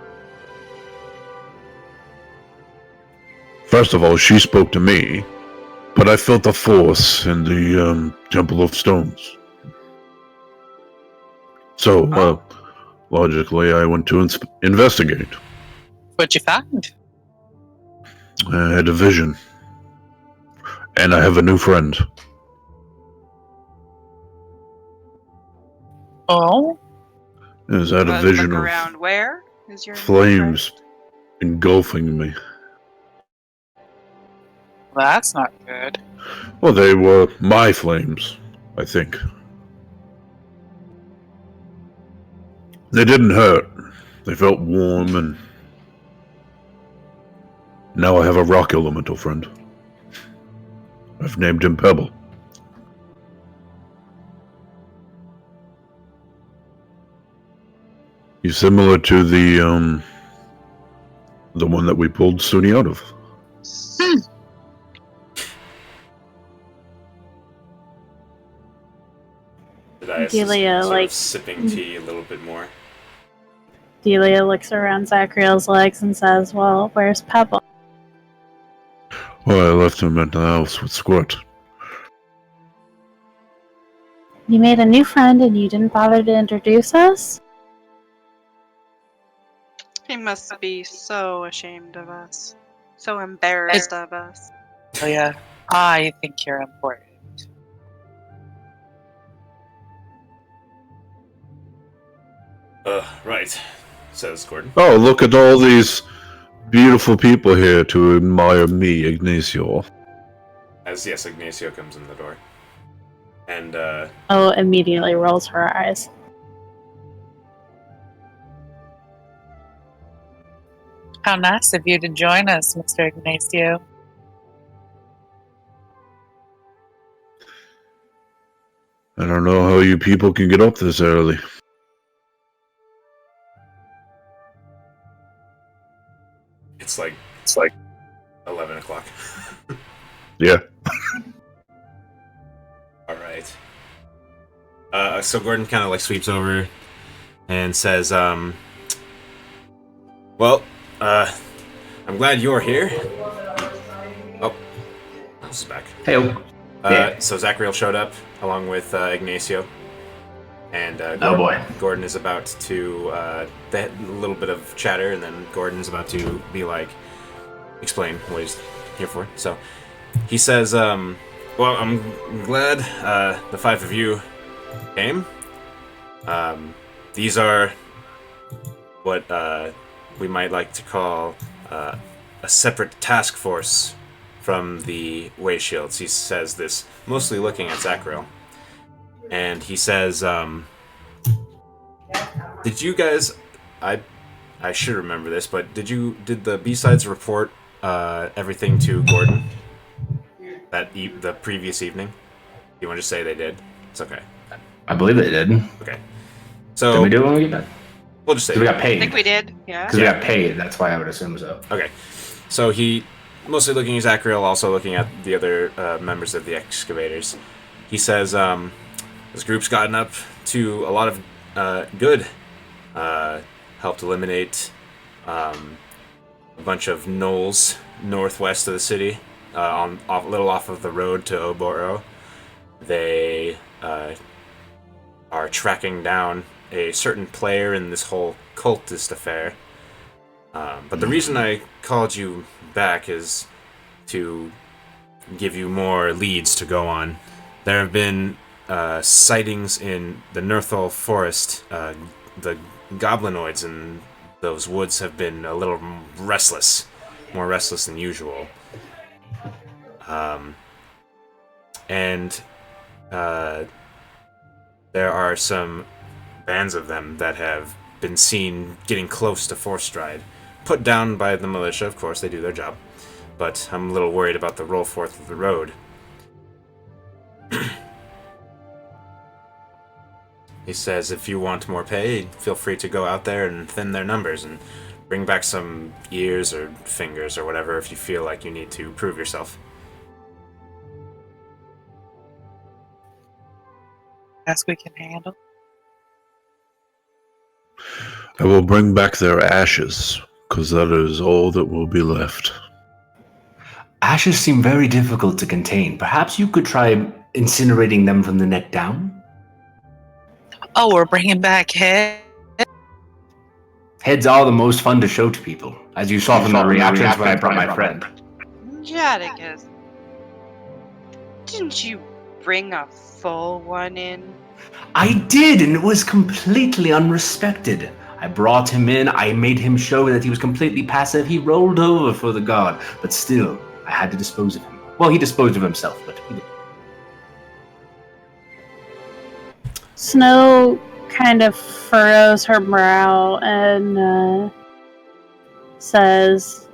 First of all, she spoke to me, but I felt the force in the Temple of Stones. So, logically, I went to investigate. What'd you find? I had a vision. And I have a new friend. Oh? Is that a Let's vision look of around. Where is your flames friend? engulfing me? Well, that's not good. Well, they were my flames, I think. They didn't hurt. They felt warm, and now I have a rock elemental friend. I've named him Pebble. He's similar to the one that we pulled Suni out of. Delia, sort of sipping tea a little bit more. Delia looks around Zachariel's legs and says, "Well, where's Pebble?" Well, I left him at the house with Squirt. You made a new friend and you didn't bother to introduce us? He must be so ashamed of us. So embarrassed of us. Oh, yeah. I think you're important. Right, says Gordon. Oh, look at all these beautiful people here to admire me, Ignacio. As Ignacio comes in the door. And Oh, immediately rolls her eyes. How nice of you to join us, Mr. Ignacio. I don't know how you people can get up this early. it's like 11 o'clock. Yeah. All right. So Gordon kind of sweeps over and says, well, I'm glad you're here. Oh, this is back. Hey. So Zachariel showed up along with Ignacio. And Oh boy. Gordon is about to, they had a little bit of chatter, and then Gordon's about to be explain what he's here for. So he says, well, I'm glad the five of you came. These are what we might like to call a separate task force from the Way Shields. He says this, mostly looking at Zachariel. And he says, did you guys, I should remember this, but did the B-Sides report everything to Gordon the previous evening? You want to just say they did? It's okay. I believe they did. Okay. So Then we do it when we get back. We'll just say So we got I paid. think we did. Yeah. Because we got paid, that's why I would assume so. Okay. So he, mostly looking at Zachriel, also looking at the other members of the Excavators. He says, this group's gotten up to a lot of good. Helped eliminate a bunch of gnolls northwest of the city, a little off of the road to Oboro. They are tracking down a certain player in this whole cultist affair. But the reason I called you back is to give you more leads to go on. There have been sightings in the Nerthal forest. The goblinoids in those woods have been a little restless, more restless than usual. And there are some bands of them that have been seen getting close to Forstride. Put down by the militia, of course, they do their job. But I'm a little worried about the roll forth of the road. He says if you want more pay, feel free to go out there and thin their numbers and bring back some ears or fingers or whatever if you feel like you need to prove yourself. As we can handle. I will bring back their ashes, because that is all that will be left. Ashes seem very difficult to contain. Perhaps you could try incinerating them from the neck down? Oh, we're bringing back head. Heads are the most fun to show to people, as you saw from the reactions when I brought my friend. Jadakus, didn't you bring a full one in? I did, and it was completely unrespected. I brought him in, I made him show that he was completely passive, he rolled over for the god, but still, I had to dispose of him. Well, he disposed of himself, but he did. Snow kind of furrows her brow and says,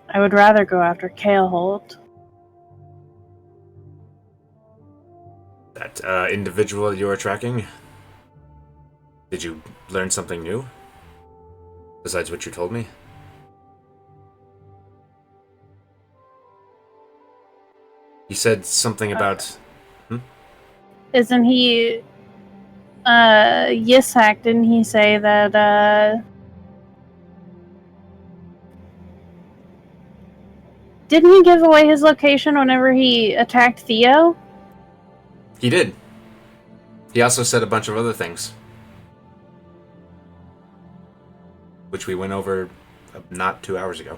I would rather go after Kalehold. That individual you are tracking? Did you learn something new? Besides what you told me? You said something about... Isn't he Yisak, didn't he say that didn't he give away his location whenever he attacked Theo? He did. He also said a bunch of other things. Which we went over not 2 hours ago.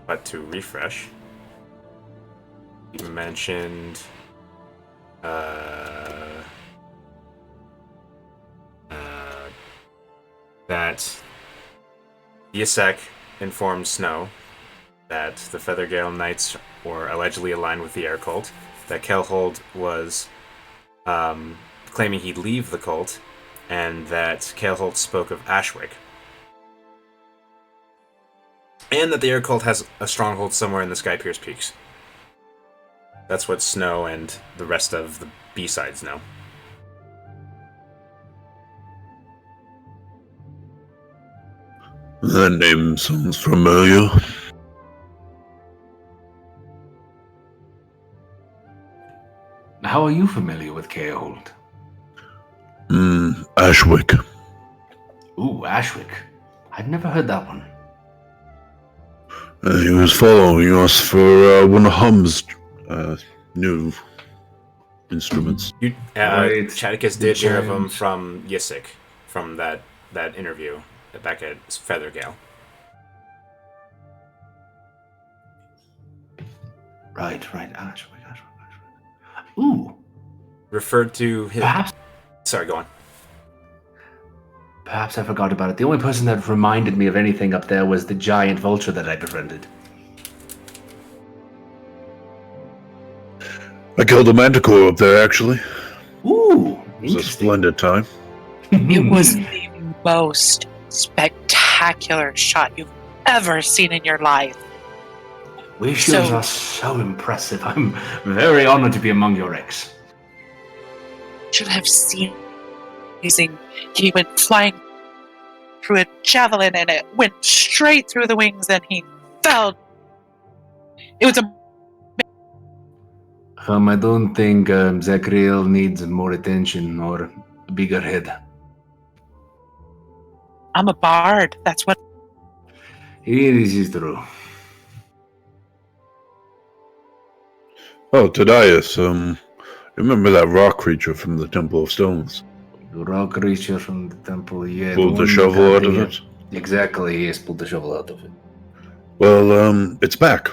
But to refresh, you mentioned that Yisak informed Snow that the Feathergale Knights were allegedly aligned with the Air Cult, that Kelhold was claiming he'd leave the cult, and that Kelhold spoke of Ashwick. And that the Air Cult has a stronghold somewhere in the Skypierce Peaks. That's what Snow and the rest of the B-sides know. That name sounds familiar. How are you familiar with Keold? Ashwick. Ooh, Ashwick. I'd never heard that one. He was following us for one of Hum's new instruments. Right. Chadicus did hear of him from Yisak, from that interview back at Feathergale. Right, Ashwick. Ooh. Referred to his... Perhaps... Sorry, go on. Perhaps I forgot about it. The only person that reminded me of anything up there was the giant vulture that I befriended. I killed a manticore up there, actually. Ooh, It was a splendid time. It was the most spectacular shot you've ever seen in your life. Windshields are so impressive. I'm very honored to be among your ex. should have seen. He went flying through a javelin and it went straight through the wings and he fell. It was a I don't think Zachriel needs more attention or a bigger head. I'm a bard. That's what. This is true. Oh, Tadius, remember that rock creature from the Temple of Stones? The rock creature from the temple, yeah. Pulled the one shovel out of guy- it? Exactly, yes, pulled the shovel out of it. Well, it's back,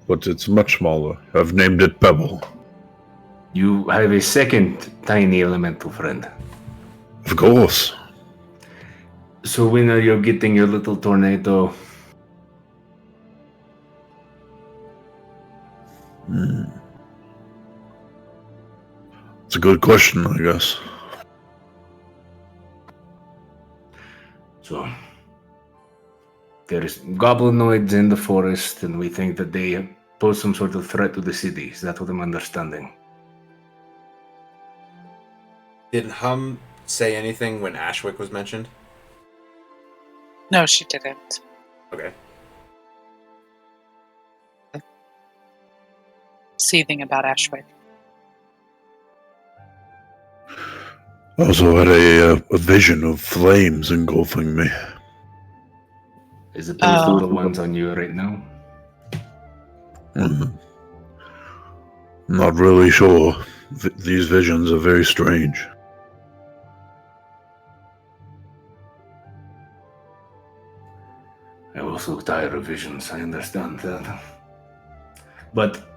but it's much smaller. I've named it Pebble. You have a second tiny elemental friend. Of course. So when are you getting your little tornado? It's a good question, I guess. So there's goblinoids in the forest, and we think that they pose some sort of threat to the city. Is that what I'm understanding? Did Hum say anything when Ashwick was mentioned? No, she didn't. Okay. Seething about Ashwick. I also had a vision of flames engulfing me. As opposed to Oh. the ones on you right now? Not really sure. These visions are very strange. I'm also tired of visions, I understand that. But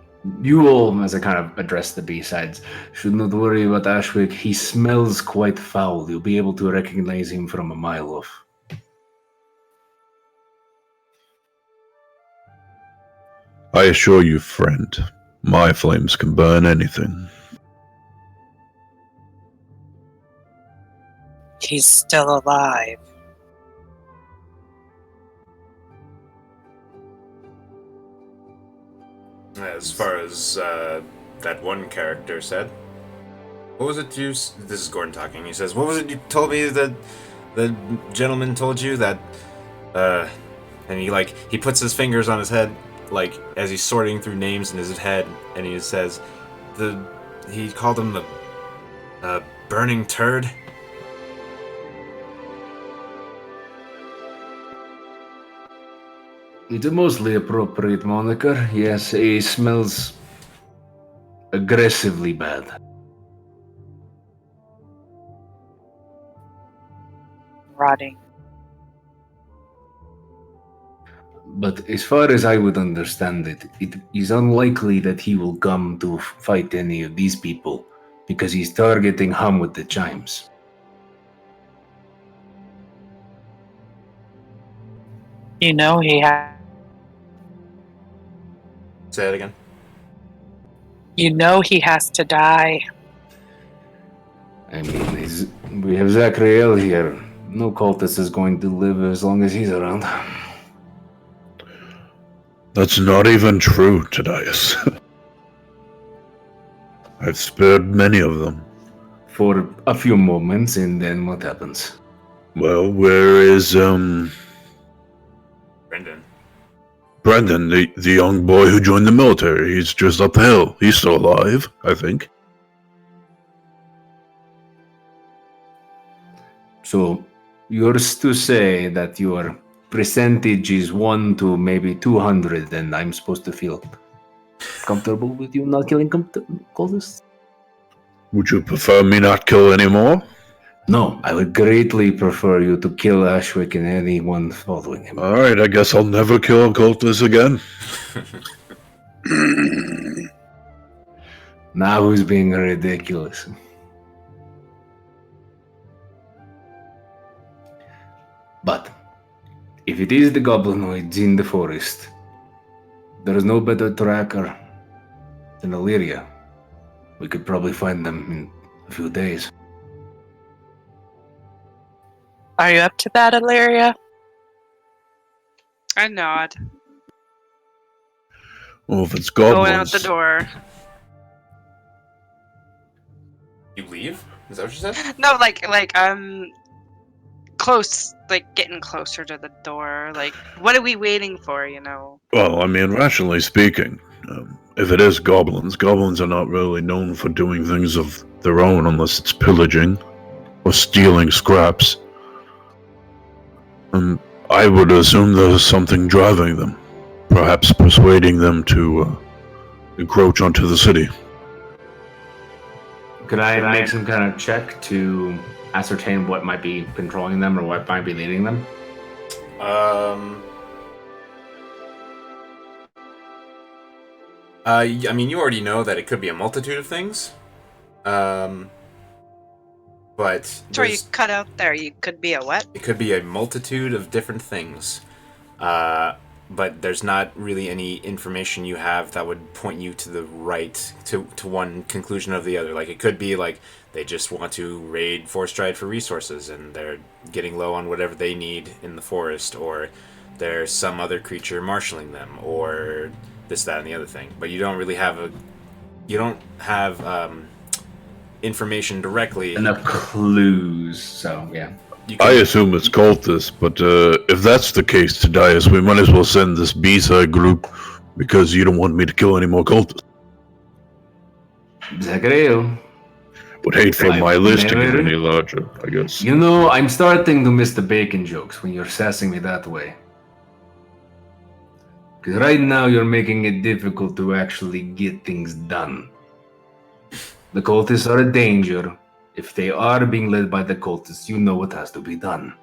you all, as I kind of address the B-sides, should not worry about Ashwick. He smells quite foul. You'll be able to recognize him from a mile off. I assure you, friend, my flames can burn anything. He's still alive. As far as that one character said, what was it you? This is Gordon talking. He says, "What was it you told me that the gentleman told you that?" And he puts his fingers on his head, like as he's sorting through names in his head, and he says, he called him the burning turd." It's a mostly appropriate moniker. Yes, he smells aggressively bad. Rotting. But as far as I would understand it, it is unlikely that he will come to fight any of these people because he's targeting Hum with the chimes. You know he has. Say it again. You know he has to die. I mean, we have Zachriel here. No cultist is going to live as long as he's around. That's not even true, Tadius. I've spared many of them. For a few moments, and then what happens? Well, where is, Brendan. Brendan, the young boy who joined the military? He's just up the hill. He's still alive, I think. So, yours to say that your percentage is 1 to maybe 200, and I'm supposed to feel comfortable with you not killing cultists? Would you prefer me not kill anymore? No, I would greatly prefer you to kill Ashwick and anyone following him. Alright, I guess I'll never kill cultists again. Now who's being ridiculous? But if it is the goblinoids in the forest, there is no better tracker than Illyria. We could probably find them in a few days. Are you up to that, Ilaria? I nod. Well, if it's Going out goblins... the door. You leave? Is that what you said? No, like I'm close, like getting closer to the door. Like, what are we waiting for? You know? Well, I mean, rationally speaking, if it is goblins, goblins are not really known for doing things of their own unless it's pillaging or stealing scraps. And I would assume there's something driving them, perhaps persuading them to encroach onto the city. Could I make some kind of check to ascertain what might be controlling them or what might be leading them? I mean, you already know that it could be a multitude of things. But Sorry, you cut out there. You could be a what? it could be a multitude of different things. But there's not really any information you have that would point you to the right, to one conclusion of the other. Like, it could be like they just want to raid Forest Stride for resources and they're getting low on whatever they need in the forest, or there's some other creature marshaling them, or this, that, and the other thing. But you don't really have information directly. Enough clues, so yeah. I assume it's cultists, but if that's the case, Tadias, we might as well send this B-side group, because you don't want me to kill any more cultists. Zachariah. Would hate for my list to get any larger, I guess. You know, I'm starting to miss the bacon jokes when you're sassing me that way. Because right now you're making it difficult to actually get things done. The cultists are a danger. If they are being led by the cultists, you know what has to be done.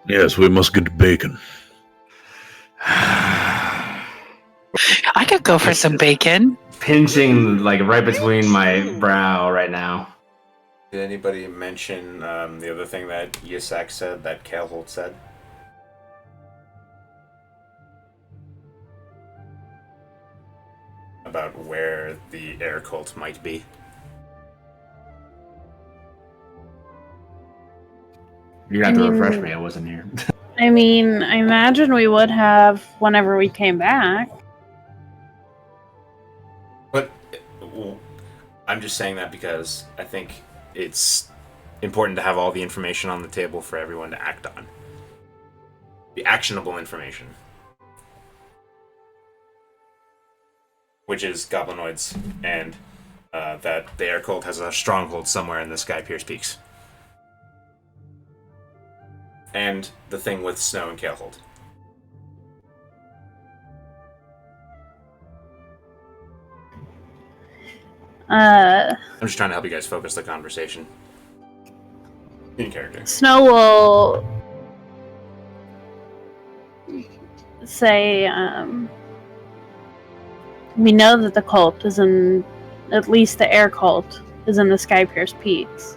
Yes, we must get bacon. I could go for some bacon. Pinching like right between my brow right now. Did anybody mention the other thing that Yisak said, that Kaleholt said? About where the air cult might be? You're gonna have to refresh me, I wasn't here. I mean, I imagine we would have whenever we came back. But I'm just saying that because I think it's important to have all the information on the table for everyone to act on. The actionable information. Which is goblinoids, and that the air cult has a stronghold somewhere in the Sky Pierce Peaks. And the thing with Snow and Kalehold. I'm just trying to help you guys focus the conversation. In character. Snow will say, we know that the cult is in, at least the air cult, is in the Sky Pierce Peaks.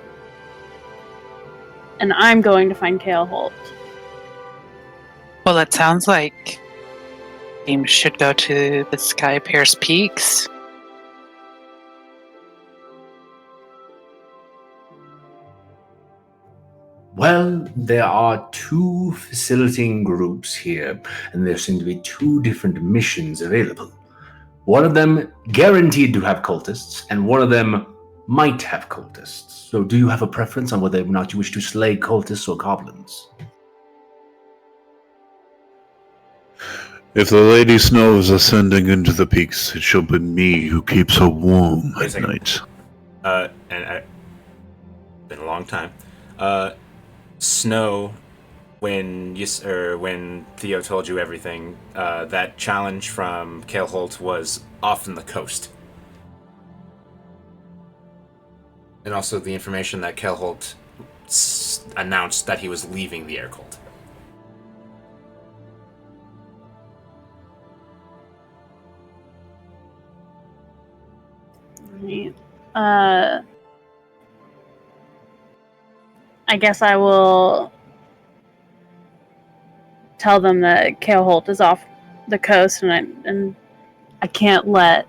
And I'm going to find Kale Holt. Well, it sounds like team should go to the Sky Pierce Peaks. Well, there are two facilitating groups here, and there seem to be two different missions available. One of them guaranteed to have cultists, and one of them might have cultists. So do you have a preference on whether or not you wish to slay cultists or goblins? If the Lady Snow is ascending into the peaks, it shall be me who keeps her warm at night. Been a long time. Snow, when Theo told you everything, that challenge from Kale Holt was off in the coast. And also the information that Kale Holt announced that he was leaving the air cult. I guess I will tell them that Kale Holt is off the coast, and I can't let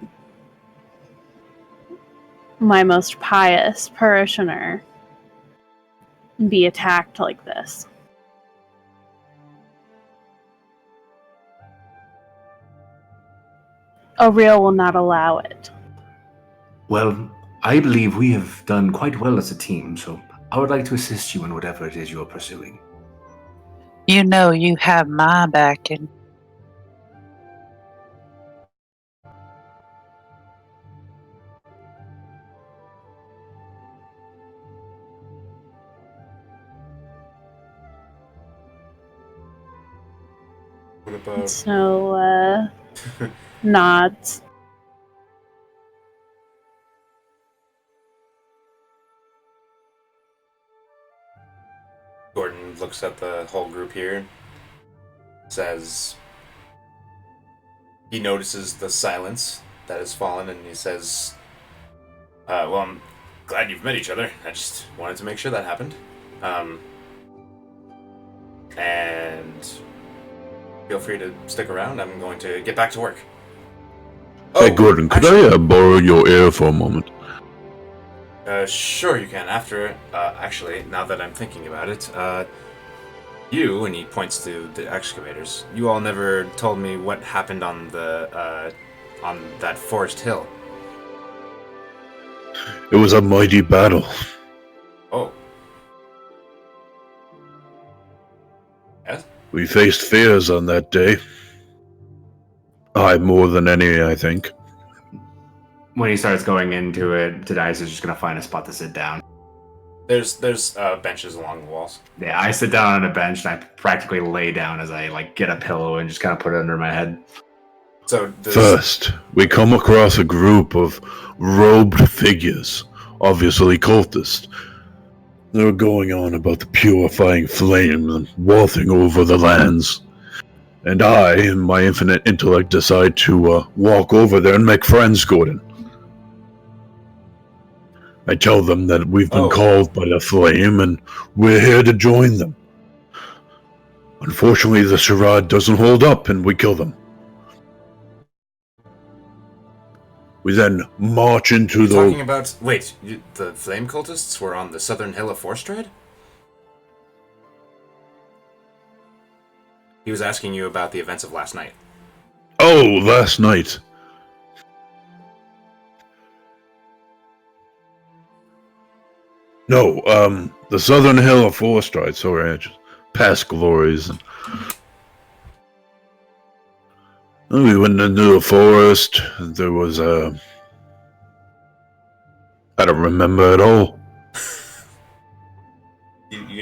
my most pious parishioner be attacked like this. Oriel will not allow it. Well, I believe we have done quite well as a team, so I would like to assist you in whatever it is you're pursuing. You know you have my backing. What about So, nods. Gordon looks at the whole group here, says he notices the silence that has fallen, and he says, well, I'm glad you've met each other. I just wanted to make sure that happened. And feel free to stick around. I'm going to get back to work. Hey, Gordon, could I borrow your ear for a moment? Sure you can. After, actually, now that I'm thinking about it, you, and he points to the excavators, you all never told me what happened on that forest hill. It was a mighty battle. Oh. Yes? We faced fears on that day. I more than any, I think. When he starts going into it, Tadias is just going to find a spot to sit down. There's benches along the walls. Yeah, I sit down on a bench and I practically lay down as I get a pillow and just kind of put it under my head. So First, we come across a group of robed figures, obviously cultists. They were going on about the purifying flame and walking over the lands. And I, in my infinite intellect, decide to walk over there and make friends, Gordon. I tell them that we've been called by the flame and we're here to join them. Unfortunately, the charade doesn't hold up and we kill them. We then march into the... Talking about... Wait, the flame cultists were on the southern hill of Forstrad? He was asking you about the events of last night. Oh, last night. No, the southern hill of Forstrad, sorry, just past glories. We went into the forest, there was I don't remember at all.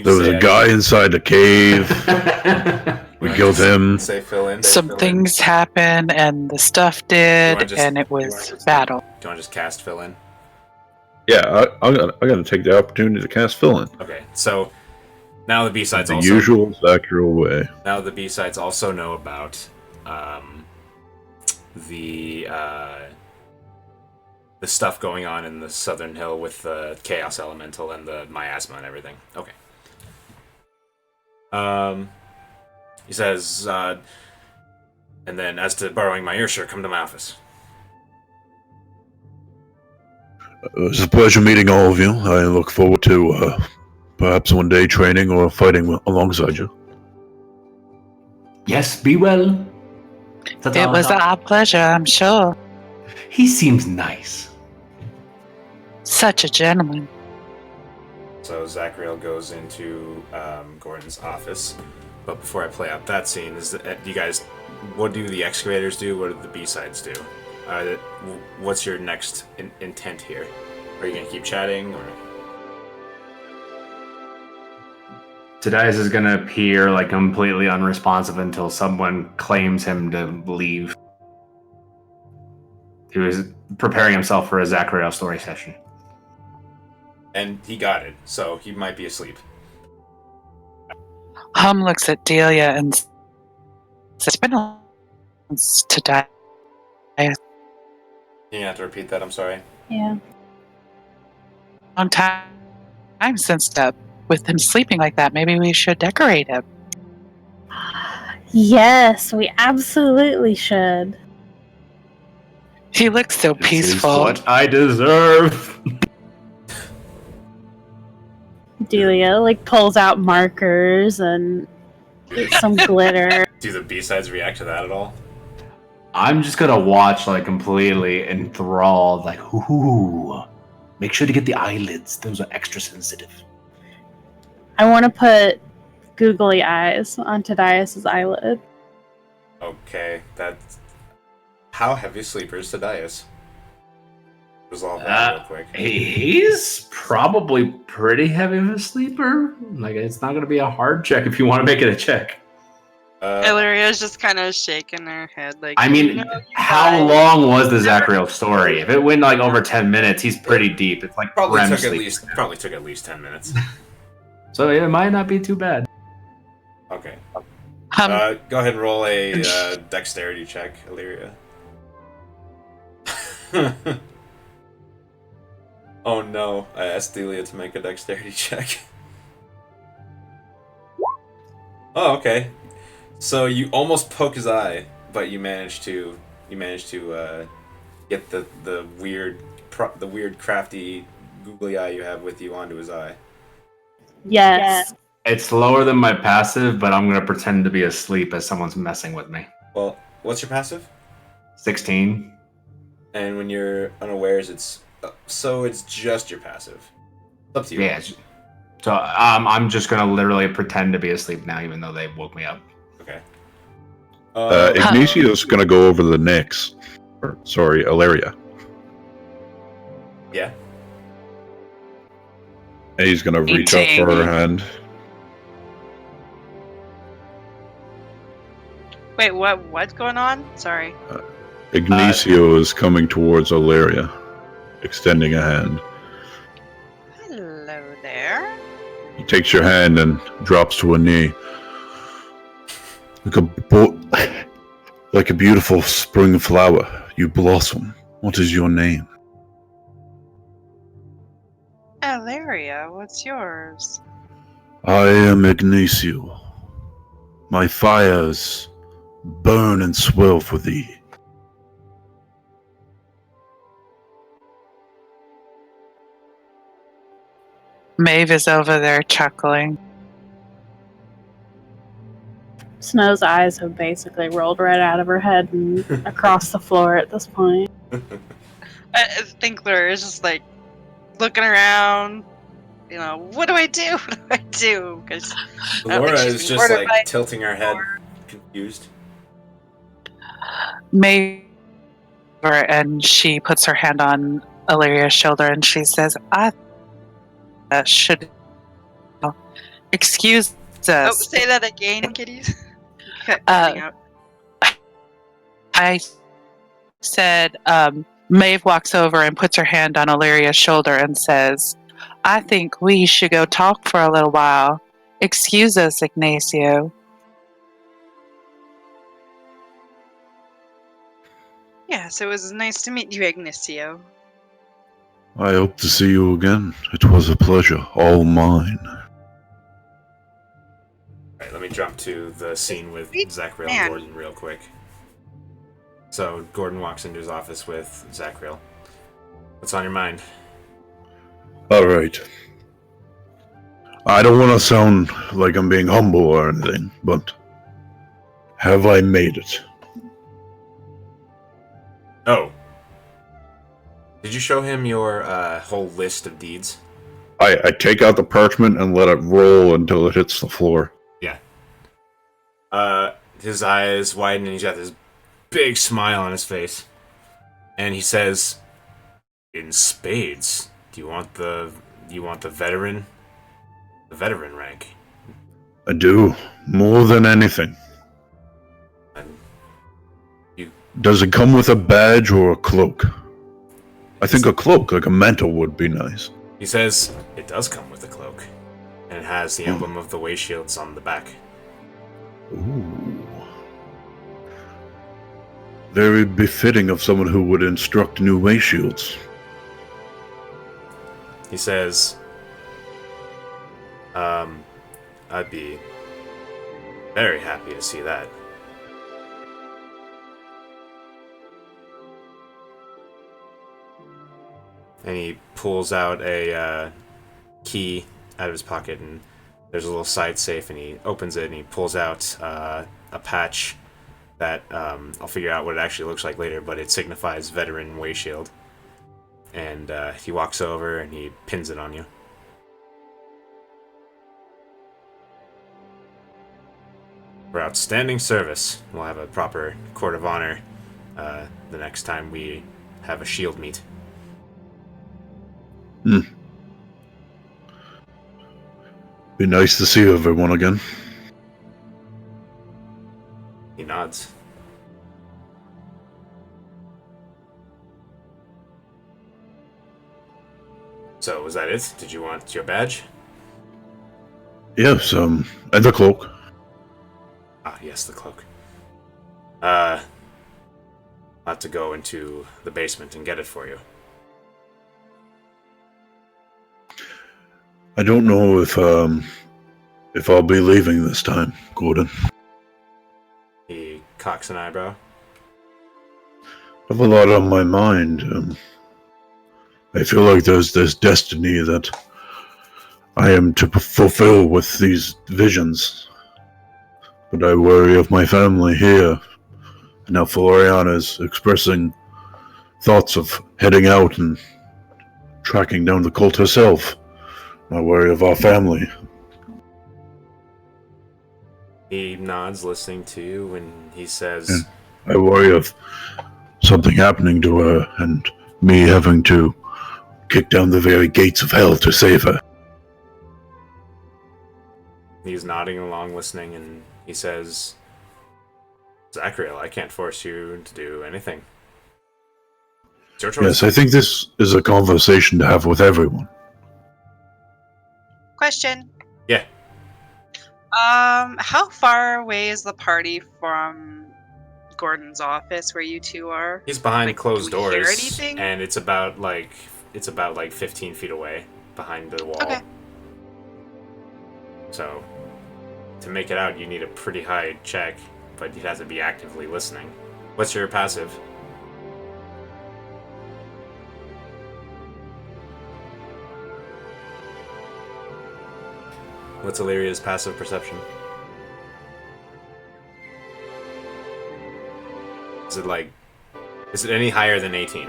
There was a guy inside the cave. We killed him. Say fill in. Some things happened, and the stuff did, and it was battle. Do you want to just cast fill in? Yeah, I gotta take the opportunity to cast fill in. Okay, so now the B-sides the also... usual Zacharel way. Now the B-sides also know about the stuff going on in the southern hill with the Chaos Elemental and the miasma and everything. Okay. He says, and then as to borrowing my ear, sure, come to my office. It was a pleasure meeting all of you. I look forward to perhaps one day training or fighting alongside you. Yes, be well. It was our pleasure, I'm sure. He seems nice. Such a gentleman. So Zachariel goes into Gordon's office. But before I play out that scene, you guys, what do the excavators do? What do the B-sides do? What's your next intent here? Are you going to keep chatting, or...? Tadias is going to appear completely unresponsive until someone claims him to leave. He was preparing himself for a Zachariel story session. And he got it, so he might be asleep. Hum looks at Delia and says, it's been a long time since today. You have to repeat that, I'm sorry. Yeah. Long time since that. With him sleeping like that, maybe we should decorate him. Yes, we absolutely should. He looks so peaceful. This is what I deserve. Delia pulls out markers and some glitter. Do the B-sides react to that at all? I'm just gonna watch completely enthralled, ooh. Make sure to get the eyelids. Those are extra sensitive. I want to put googly eyes on Tadias's eyelid. Okay, that's... How heavy sleeper is Thaddeus? Resolve that real quick. He's probably pretty heavy of a sleeper. Like, it's not going to be a hard check if you want to make it a check. Illyria's just kind of shaking her head, like. I mean, how long was the Zachariel story? If it went like over 10 minutes, he's pretty deep. It's like probably REM took sleep. probably took at least 10 minutes. So it might not be too bad. Okay. Um, Go ahead and roll a dexterity check, Illyria. Oh no, I asked Delia to make a dexterity check. Oh, okay. So you almost poke his eye, but you managed to get the weird crafty googly eye you have with you onto his eye. Yes. It's lower than my passive, but I'm going to pretend to be asleep as someone's messing with me. Well, what's your passive? 16. And when you're unawares, it's just your passive. It's up to you. Yeah. So I'm just going to literally pretend to be asleep now, even though they woke me up. Okay. Ignacio's gonna go over the Nyx. Sorry, Ilaria. Yeah. And he's gonna reach out for her hand. Wait, what's going on? Sorry. Ignacio is coming towards Ilaria, extending a hand. Hello there. He takes your hand and drops to a knee. Like a beautiful spring flower, you blossom. What is your name? Ilaria, what's yours? I am Ignacio. My fires burn and swell for thee. Maeve is over there chuckling. Snow's eyes have basically rolled right out of her head and across the floor at this point. I think Laura is just like looking around. You know, what do I do? What do I do? Because Laura is just like tilting her head, confused. Maeve, and she puts her hand on Illyria's shoulder and she says, I should excuse us. Oh, say that again, kitties. Out. I said, Maeve walks over and puts her hand on Illyria's shoulder and says, I think we should go talk for a little while. Excuse us, Ignacio. Yes, it was nice to meet you, Ignacio. I hope to see you again. It was a pleasure, all mine. Alright, let me jump to the scene with Zachariel and Gordon real quick. So, Gordon walks into his office with Zachariel. What's on your mind? Alright. I don't want to sound like I'm being humble or anything, but have I made it? Oh. Did you show him your whole list of deeds? I take out the parchment and let it roll until it hits the floor. Yeah. His eyes widen and he's got this big smile on his face. And he says, in spades, do you want the veteran? The veteran rank. I do, more than anything. And Does it come with a badge or a cloak? I think a cloak, like a mantle, would be nice. He says, it does come with a cloak. And it has the emblem of the way shields on the back. Ooh. Very befitting of someone who would instruct new way shields. He says, I'd be very happy to see that. And he pulls out a key out of his pocket, and there's a little side safe, and he opens it, and he pulls out a patch that I'll figure out what it actually looks like later, but it signifies veteran way shield. And he walks over and he pins it on you. For outstanding service, we'll have a proper court of honor the next time we have a shield meet. Be nice to see everyone again. He nods. So, was that it? Did you want your badge? Yes, and the cloak. Ah, yes, the cloak. I'll have to go into the basement and get it for you. I don't know if I'll be leaving this time, Gordon. He cocks an eyebrow. I have a lot on my mind. I feel like there's this destiny that I am to fulfill with these visions. But I worry of my family here. And now Floriana is expressing thoughts of heading out and tracking down the cult herself. I worry of our family. He nods, listening to you, and he says, I worry of something happening to her and me having to kick down the very gates of hell to save her. He's nodding along, listening, and he says, Zachariel, I can't force you to do anything. It's your choice. Yes, I think this is a conversation to have with everyone. Question. Yeah. How far away is the party from Gordon's office where you two are? He's behind Like, closed do we hear doors, anything? and it's about like 15 feet away behind the wall. Okay. So, to make it out, you need a pretty high check, but you'd have to be actively listening. What's your passive? What's Illyria's passive perception? Is it any higher than 18?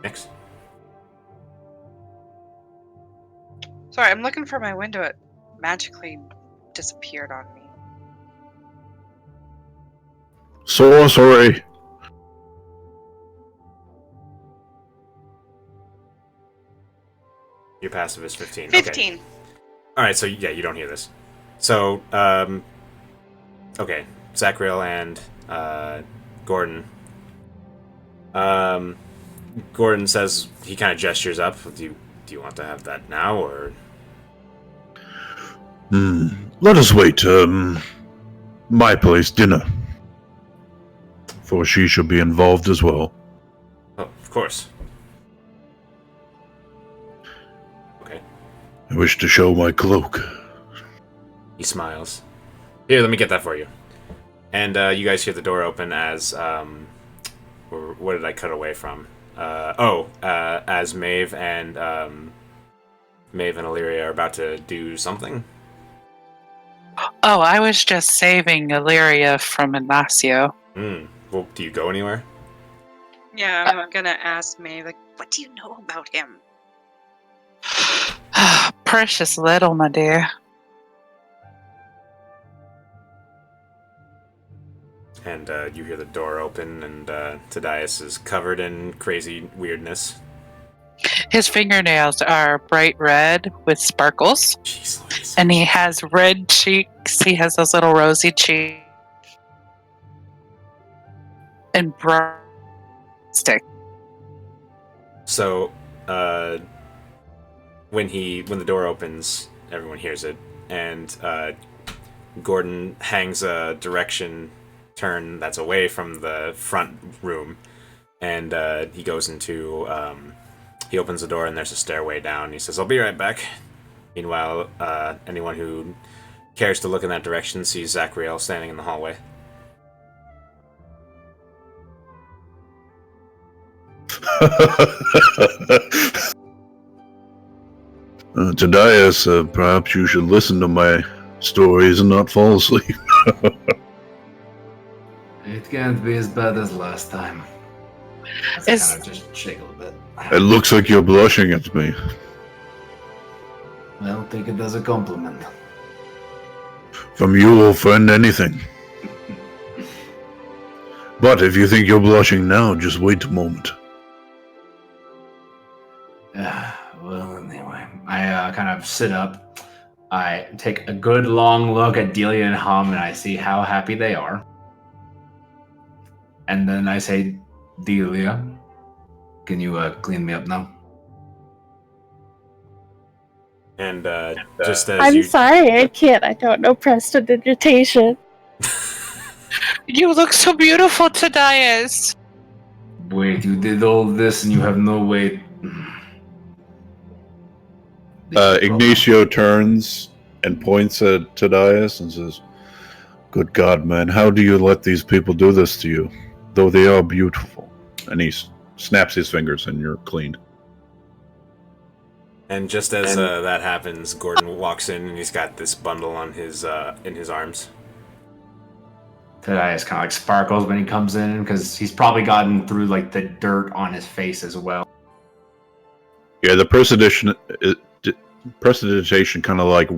Next. Sorry, I'm looking for my window. It magically disappeared on me. Sorry. Your passive is 15. 15. Okay. Alright, so yeah, you don't hear this. So, okay. Zachariel and Gordon. Gordon says, he kind of gestures up. Do you want to have that now, or? Let us wait. My place, dinner. For she should be involved as well. Oh, of course. Okay. I wish to show my cloak. He smiles. Here, let me get that for you. And you guys hear the door open as what did I cut away from? As Maeve and Illyria are about to do something. Oh, I was just saving Illyria from Ignacio. Well, do you go anywhere? Yeah, I'm gonna ask May, like, what do you know about him? Precious little, my dear. And you hear the door open, and Tadias is covered in crazy weirdness. His fingernails are bright red with sparkles. Jeez Louise. And he has red cheeks. He has those little rosy cheeks. And brown stick. So, when the door opens, everyone hears it, and Gordon hangs a direction turn that's away from the front room, and he goes into he opens the door, and there's a stairway down. He says, I'll be right back. Meanwhile, anyone who cares to look in that direction sees Zachariel standing in the hallway. Tadias, perhaps you should listen to my stories and not fall asleep. can't be as bad as last time. Is- Kind of just shake a little bit. It looks like you're blushing at me. Well, take it as a compliment. From you, old friend, anything. But if you think you're blushing now, just wait a moment. Well, anyway, I kind of sit up. I take a good long look at Delia and Hum, and I see how happy they are. And then I say, Delia, can you clean me up now? And just as I'm you sorry, I can't. I don't know prestidigitation. You look so beautiful, Tadias. Wait, you did all this and you have no way. Ignacio turns and points at Tadias and says, "Good God, man, how do you let these people do this to you? Though they are beautiful." And he snaps his fingers and you're cleaned. And just as that happens, Gordon walks in and he's got this bundle on his in his arms. Tadias kind of like sparkles when he comes in because he's probably gotten through like the dirt on his face as well. Yeah, the prestidigitation kind of like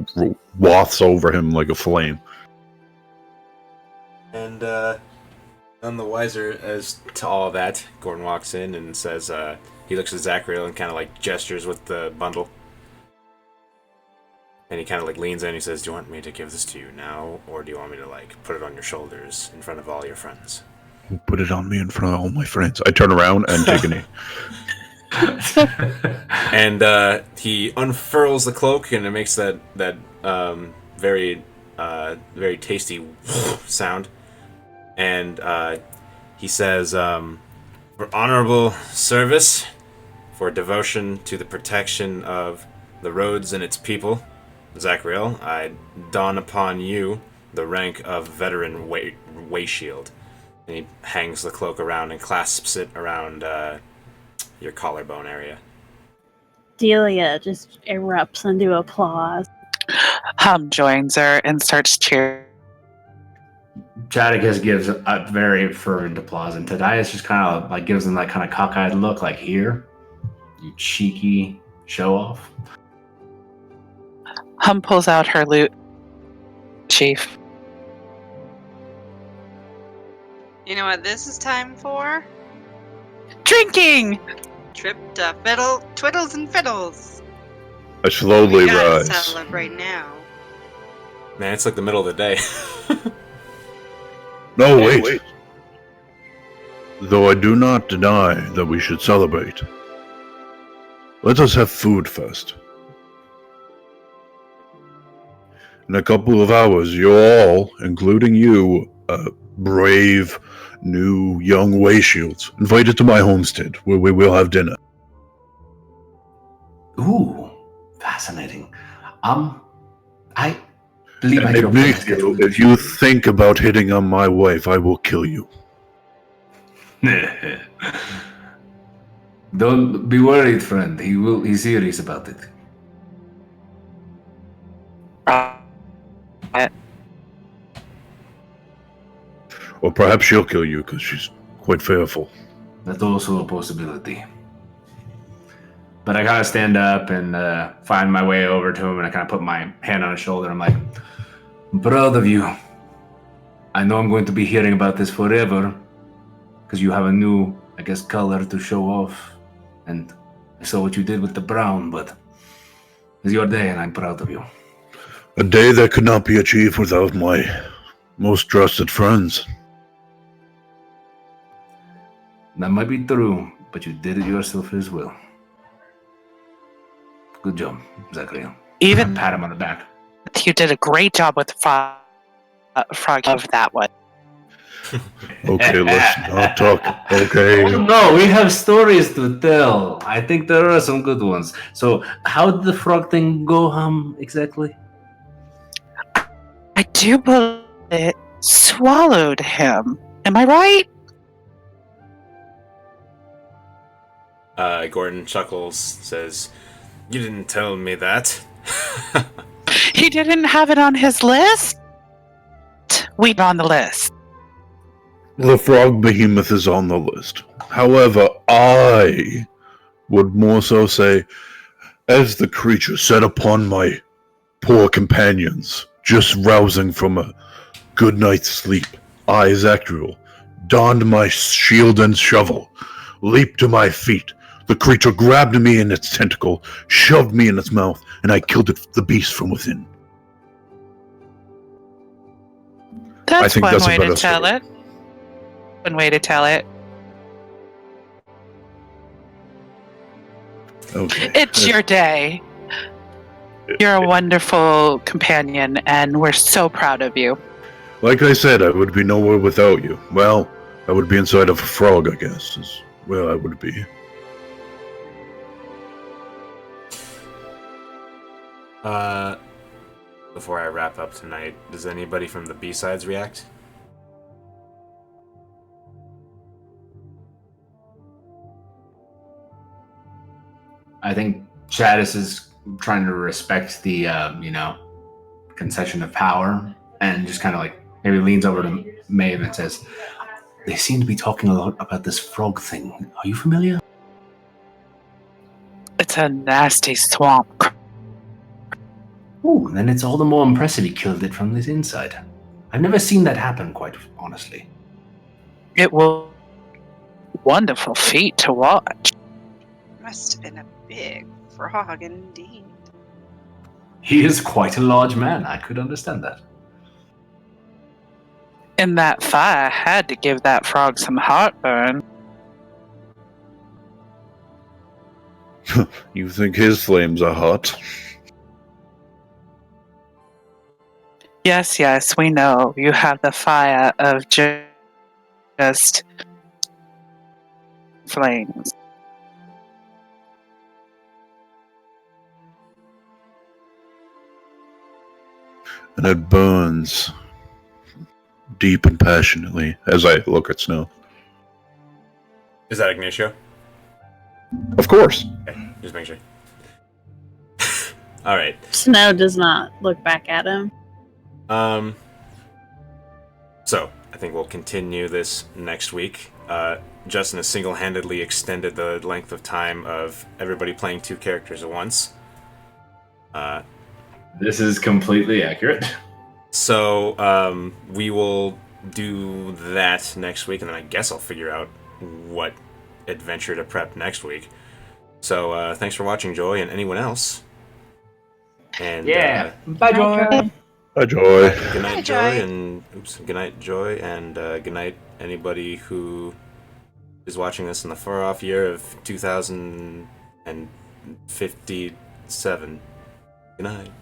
wafts over him like a flame. And none the wiser as to all that, Gordon walks in and says, he looks at Zachariel and kind of like gestures with the bundle. And he kind of like leans in and he says, "Do you want me to give this to you now, or do you want me to like put it on your shoulders in front of all your friends?" Put it on me in front of all my friends. I turn around and take a knee. And he unfurls the cloak and it makes that very very tasty sound. And he says, "For honorable service, for devotion to the protection of the roads and its people, Zachariel, I don upon you the rank of veteran way shield." And he hangs the cloak around and clasps it around your collarbone area. Delia just erupts into applause. Hum joins her and starts cheering. Jadicus gives a very fervent applause, and Tadias just kind of like gives him that kind of cockeyed look, like, "Here, you cheeky show off." Hum pulls out her loot. Chief. You know what this is time for? Drinking! Trip to Twiddles and Fiddles. I slowly We gotta rise. celebrate now. Man, it's like the middle of the day. No, wait. Though I do not deny that we should celebrate. Let us have food first. In a couple of hours, you're all, including you, brave, new, young Wayshields, invited to my homestead, where we will have dinner. Ooh, fascinating. I believe I And hear Ignacio, if you think about hitting on my wife, I will kill you. Don't be worried, friend. He's serious about it. Or perhaps she'll kill you, because she's quite fearful. That's also a possibility. But I kind of stand up and find my way over to him, and I kind of put my hand on his shoulder. I'm like, "I'm proud of you. I know I'm going to be hearing about this forever, because you have a new, I guess, color to show off. And I saw what you did with the brown, but it's your day, and I'm proud of you." A day that could not be achieved without my most trusted friends. That might be true, but you did it yourself as well. Good job, Zachariel. Even Pat him on the back. you did a great job with the frog of that one. Okay, let's not talk. Okay. No, we have stories to tell. I think there are some good ones. So, how did the frog thing go, exactly? I do believe it swallowed him. Am I right? Gordon chuckles, says, "You didn't tell me that." He didn't have it on his list? We on the list. The frog behemoth is on the list. However, I would more so say, as the creature set upon my poor companions, just rousing from a good night's sleep, I, Zactriel, donned my shield and shovel, leaped to my feet. The creature grabbed me in its tentacle, shoved me in its mouth, and I killed the beast from within. That's think one that's a way to better tell story. it. One way to tell it. Okay. It's your day. You're a wonderful companion, and we're so proud of you. Like I said, I would be nowhere without you. Well, I would be inside of a frog, I guess, is where I would be. Before I wrap up tonight, does anybody from the B-sides react? I think Chadis is trying to respect the, concession of power and just kind of like maybe leans over to Maeve and says, "They seem to be talking a lot about this frog thing. Are you familiar?" It's a nasty swamp. Ooh, then it's all the more impressive he killed it from the inside. I've never seen that happen, quite honestly. It will wonderful feat to watch. Must have been a big frog indeed. He is quite a large man. I could understand that. And that fire had to give that frog some heartburn. You think his flames are hot? Yes, we know. You have the fire of just flames. And it burns deep and passionately as I look at Snow. Is that Ignacio? Of course. Okay, just make sure. All right. Snow does not look back at him. So I think we'll continue this next week. Justin has single-handedly extended the length of time of everybody playing 2 characters at once. This is completely accurate. So we will do that next week, and then I guess I'll figure out what adventure to prep next week. So thanks for watching, Joy, and anyone else. And Bye, Joy. Hi, Joy. good night, Hi, Joy, Joy. and good night, Joy, and good night, anybody who is watching this in the far-off year of 2057. Good night.